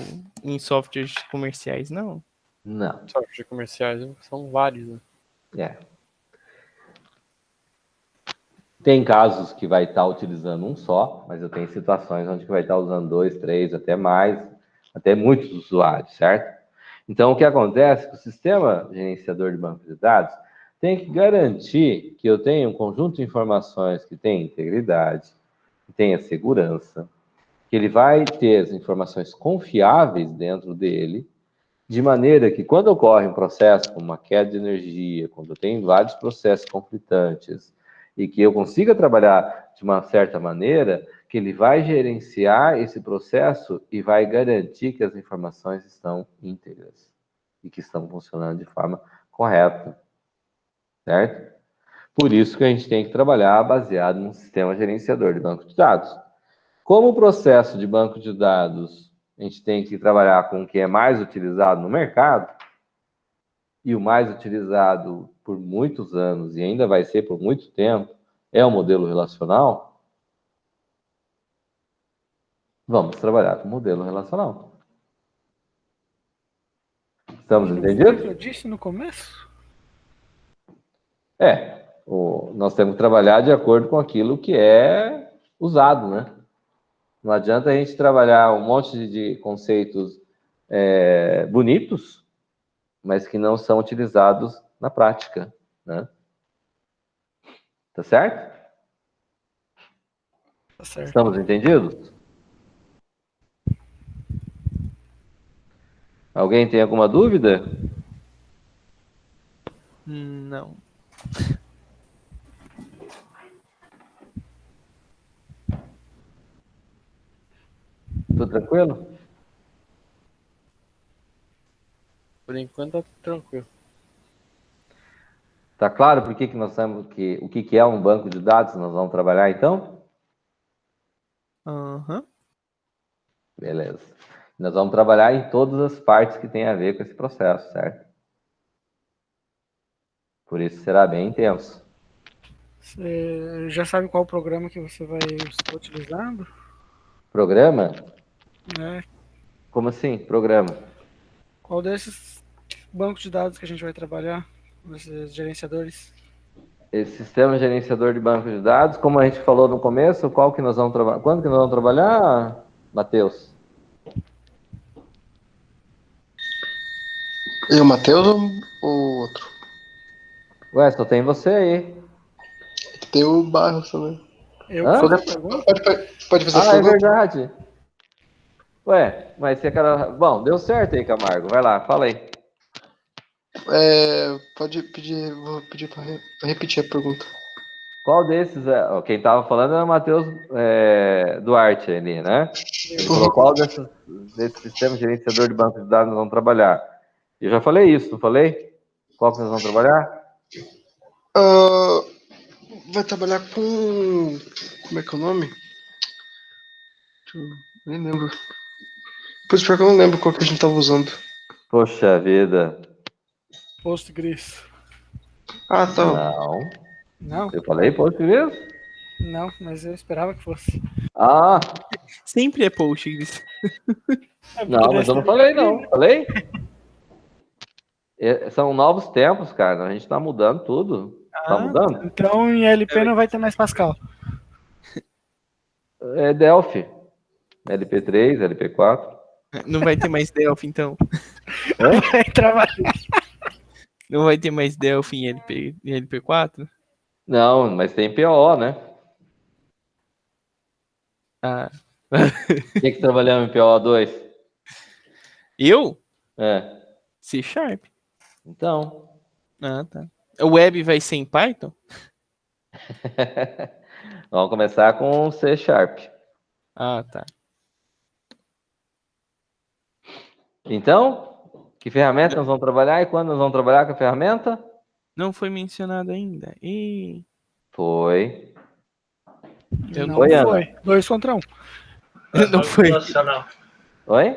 Speaker 3: em softwares comerciais, não.
Speaker 1: Não.
Speaker 5: Softwares comerciais são vários, né?
Speaker 1: É. Tem casos que vai estar utilizando um só, mas eu tenho situações onde que vai estar usando 2, 3, até mais, até muitos usuários, certo? Então, o que acontece é que o sistema gerenciador de banco de dados tem que garantir que eu tenha um conjunto de informações que tenha integridade, que tenha segurança, que ele vai ter as informações confiáveis dentro dele, de maneira que quando ocorre um processo como uma queda de energia, quando eu tenho vários processos conflitantes, e que eu consiga trabalhar de uma certa maneira, que ele vai gerenciar esse processo e vai garantir que as informações estão íntegras e que estão funcionando de forma correta, certo? Por isso que a gente tem que trabalhar baseado num sistema gerenciador de banco de dados. Como o processo de banco de dados, a gente tem que trabalhar com o que é mais utilizado no mercado, e o mais utilizado por muitos anos, e ainda vai ser por muito tempo, é o modelo relacional, vamos trabalhar com o modelo relacional. Estamos
Speaker 6: Foi o que eu
Speaker 1: entendidos?
Speaker 6: disse no começo?
Speaker 1: Nós temos que trabalhar de acordo com aquilo que é usado, né? Não adianta a gente trabalhar um monte de conceitos bonitos, mas que não são utilizados na prática, né? Tá certo?
Speaker 6: Tá certo.
Speaker 1: Estamos entendidos? Alguém tem alguma dúvida?
Speaker 3: Não.
Speaker 1: Tudo tranquilo?
Speaker 5: Por enquanto tá tranquilo.
Speaker 1: Tá claro por que nós temos o que é um banco de dados? Nós vamos trabalhar então?
Speaker 3: Aham.
Speaker 1: Beleza. Nós vamos trabalhar em todas as partes que tem a ver com esse processo, certo? Por isso será bem intenso.
Speaker 6: Você já sabe qual programa que você vai estar utilizando?
Speaker 1: Programa?
Speaker 6: Né?
Speaker 1: Como assim? Programa?
Speaker 6: Qual desses bancos de dados que a gente vai trabalhar? Desses gerenciadores?
Speaker 1: Esse sistema gerenciador de banco de dados, como a gente falou no começo, qual que nós vamos trabalhar? Quando que nós vamos trabalhar, Matheus?
Speaker 2: E o Matheus ou o outro?
Speaker 1: Ué, só tem você aí.
Speaker 2: Tem o Barros também.
Speaker 6: Eu
Speaker 1: Hã?
Speaker 6: faço a pergunta?
Speaker 2: Pode fazer a
Speaker 1: Ah, é
Speaker 2: pergunta?
Speaker 1: verdade. Ué, mas você cara. Bom, deu certo aí, Camargo. Vai lá, fala aí.
Speaker 2: Pode pedir, vou pedir para repetir a pergunta.
Speaker 1: Qual desses ó, quem estava falando era o Matheus Duarte ali, né? Ele falou qual desse sistema gerenciador de banco de dados nós vamos trabalhar. Eu já falei isso, não falei? Qual que nós vamos trabalhar?
Speaker 2: Vai trabalhar com. Como é que é o nome? Nem lembro. Pois pior que eu não lembro qual que a gente tava usando.
Speaker 1: Poxa vida.
Speaker 6: Postgres.
Speaker 2: Ah, tá.
Speaker 1: Não.
Speaker 6: Não,
Speaker 1: Eu falei Postgres?
Speaker 6: não, mas eu esperava que fosse.
Speaker 1: Ah,
Speaker 3: Sempre é Postgres.
Speaker 1: não, mas eu não falei, não. Falei? São novos tempos, cara. A gente tá mudando tudo. Tá mudando?
Speaker 6: Então em LP não vai ter mais Pascal.
Speaker 1: É Delphi. LP3, LP4.
Speaker 3: Não vai ter mais Delphi, então.
Speaker 6: Vai trabalhar.
Speaker 3: Não vai ter mais Delphi em LP4?
Speaker 1: Não, mas tem PO, né?
Speaker 3: Ah.
Speaker 1: Quem que trabalhamos em PO2?
Speaker 3: Eu?
Speaker 1: É.
Speaker 3: C Sharp.
Speaker 1: Então.
Speaker 3: Ah, tá. O web vai ser em Python?
Speaker 1: Vamos começar com C Sharp.
Speaker 3: Ah, tá.
Speaker 1: Então, que ferramenta nós vamos trabalhar e quando nós vamos trabalhar com a ferramenta?
Speaker 3: Não foi mencionado ainda. E...
Speaker 1: Foi.
Speaker 6: Não
Speaker 1: Foi, Ana?
Speaker 6: foi. 2 contra 1.
Speaker 3: Não
Speaker 4: Banco
Speaker 3: foi.
Speaker 4: relacional.
Speaker 1: Oi?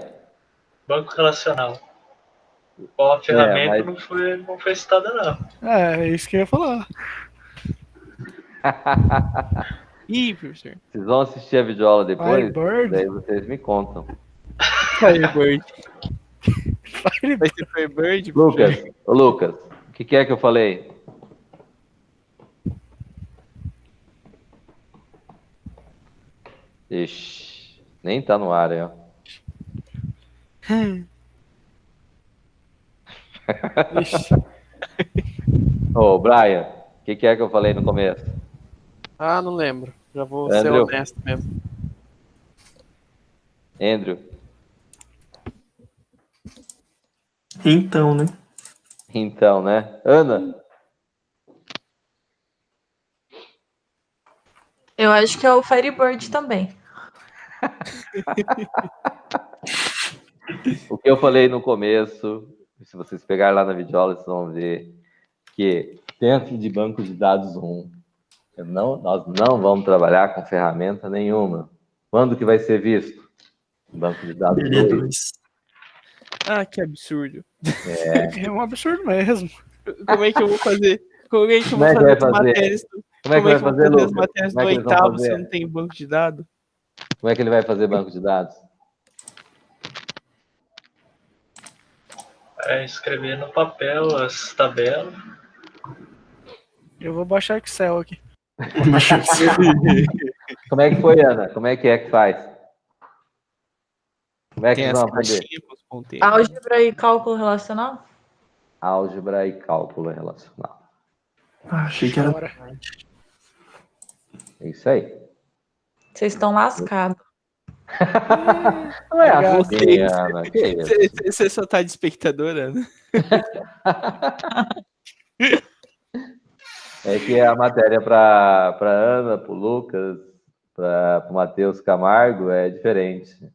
Speaker 4: Banco relacional. Qual a ferramenta
Speaker 1: mas-
Speaker 4: não foi citada, não.
Speaker 6: É isso que eu ia falar.
Speaker 3: Ih, professor.
Speaker 1: Vocês vão assistir a videoaula depois?
Speaker 6: Firebird?
Speaker 1: Daí vocês me contam.
Speaker 3: Firebird. Vai ser Firebird?
Speaker 1: Lucas, ô Lucas, o que é que eu falei? Ixi, nem tá no ar, aí, ó.
Speaker 6: Ixi.
Speaker 1: Ô, Brian, o que é que eu falei no começo?
Speaker 5: Ah, não lembro. Já vou ser
Speaker 1: Andrew.
Speaker 5: honesto mesmo.
Speaker 1: Andrew,
Speaker 2: Então, né?
Speaker 1: então, né? Ana,
Speaker 8: Eu acho que é o Firebird também.
Speaker 1: o que eu falei no começo, se vocês pegarem lá na videoaula, vocês vão ver que dentro de banco de dados 1, nós não vamos trabalhar com ferramenta nenhuma. Quando que vai ser visto? Banco de dados 2.
Speaker 2: BD2.
Speaker 3: Ah, que absurdo.
Speaker 6: É um absurdo mesmo.
Speaker 3: Como é que eu vou fazer? Como é que eu
Speaker 1: Como é
Speaker 3: vou
Speaker 1: que vai
Speaker 3: fazer as
Speaker 1: fazer?
Speaker 3: matérias?
Speaker 1: Como é que vai
Speaker 3: eu vou
Speaker 1: fazer,
Speaker 3: as
Speaker 1: Lucas?
Speaker 3: matérias
Speaker 1: Como
Speaker 3: do
Speaker 1: é que eles vão
Speaker 3: oitavo se
Speaker 1: fazer?
Speaker 3: eu não tenho banco de dados?
Speaker 1: Como é que ele vai fazer banco de dados?
Speaker 4: É escrever no papel as tabelas.
Speaker 6: Eu vou baixar Excel aqui.
Speaker 1: Como é que foi, Ana? Como é que faz? Como é que
Speaker 3: Tem
Speaker 1: vocês
Speaker 3: as
Speaker 1: vão aprender?
Speaker 3: caixinhas com os ponteiros.
Speaker 8: Álgebra e cálculo relacional?
Speaker 1: Álgebra e cálculo relacional.
Speaker 2: Ah, achei que era.
Speaker 6: Bora.
Speaker 1: É isso aí.
Speaker 8: Vocês estão lascados.
Speaker 1: Não é
Speaker 6: Obrigado.
Speaker 1: assim, Ana. Que isso?
Speaker 3: Você só tá de espectadora, né?
Speaker 1: É que a matéria para Ana, para o Lucas, para o Matheus Camargo é diferente.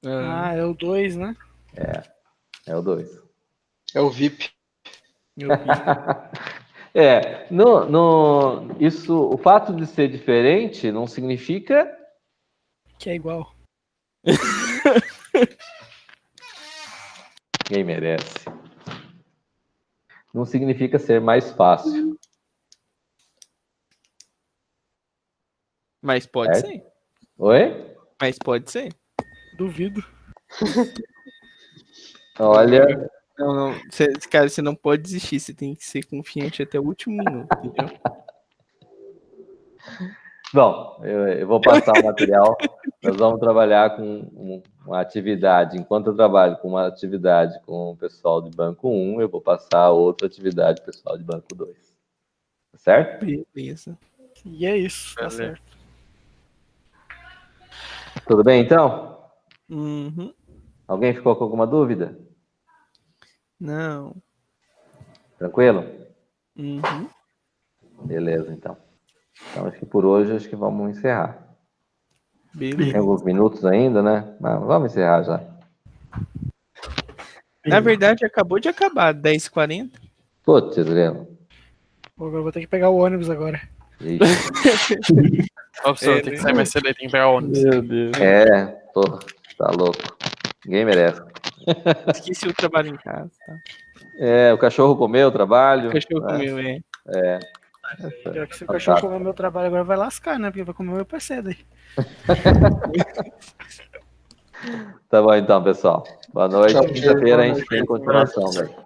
Speaker 6: Ah, é o 2, né?
Speaker 1: É o 2.
Speaker 5: É o VIP.
Speaker 3: Eu vi.
Speaker 1: O fato de ser diferente não significa
Speaker 6: Que é igual.
Speaker 1: ninguém merece. Não significa ser mais fácil.
Speaker 3: Mas pode
Speaker 1: É?
Speaker 3: ser.
Speaker 1: Oi?
Speaker 3: Mas pode ser.
Speaker 6: Duvido.
Speaker 1: Olha,
Speaker 3: Não. Cara, você não pode desistir. Você tem que ser confiante até o último minuto, entendeu?
Speaker 1: bom, eu vou passar o material. Nós vamos trabalhar com uma atividade. Enquanto eu trabalho com uma atividade com o pessoal de banco 1, eu vou passar outra atividade pro pessoal de banco 2. Tá certo?
Speaker 3: Beleza.
Speaker 6: E é isso, tá
Speaker 5: Beleza.
Speaker 6: certo.
Speaker 1: Tudo bem, então?
Speaker 3: Uhum.
Speaker 1: Alguém ficou com alguma dúvida?
Speaker 3: Não.
Speaker 1: Tranquilo?
Speaker 3: Uhum.
Speaker 1: Beleza, então. Então, acho que por hoje, acho que vamos encerrar.
Speaker 3: Beleza.
Speaker 1: Tem alguns minutos ainda, né? Mas vamos encerrar já.
Speaker 3: Na verdade, acabou de acabar. 10h40.
Speaker 1: Putz, grelo.
Speaker 6: Pô, agora eu vou ter que pegar o ônibus agora.
Speaker 1: Ixi.
Speaker 5: Ó, professor, tem que sair mais cedo aí, tem que pegar ônibus.
Speaker 3: Meu Deus.
Speaker 1: Tá louco. Ninguém merece.
Speaker 3: Esqueci o trabalho em casa. Tá?
Speaker 1: O cachorro comeu o trabalho.
Speaker 3: O cachorro comeu,
Speaker 6: Pior que se o cachorro comer meu trabalho agora vai lascar, né? Porque vai comer o meu PC daí.
Speaker 1: Tá bom então, pessoal. Boa noite.
Speaker 2: Tchau,
Speaker 1: Quinta-feira a
Speaker 2: boa
Speaker 1: gente tem continuação, velho.
Speaker 5: Boa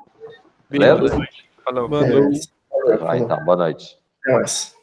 Speaker 1: Beleza?
Speaker 5: noite. Falou.
Speaker 3: Boa noite.
Speaker 1: Então, boa noite.
Speaker 2: Até mais.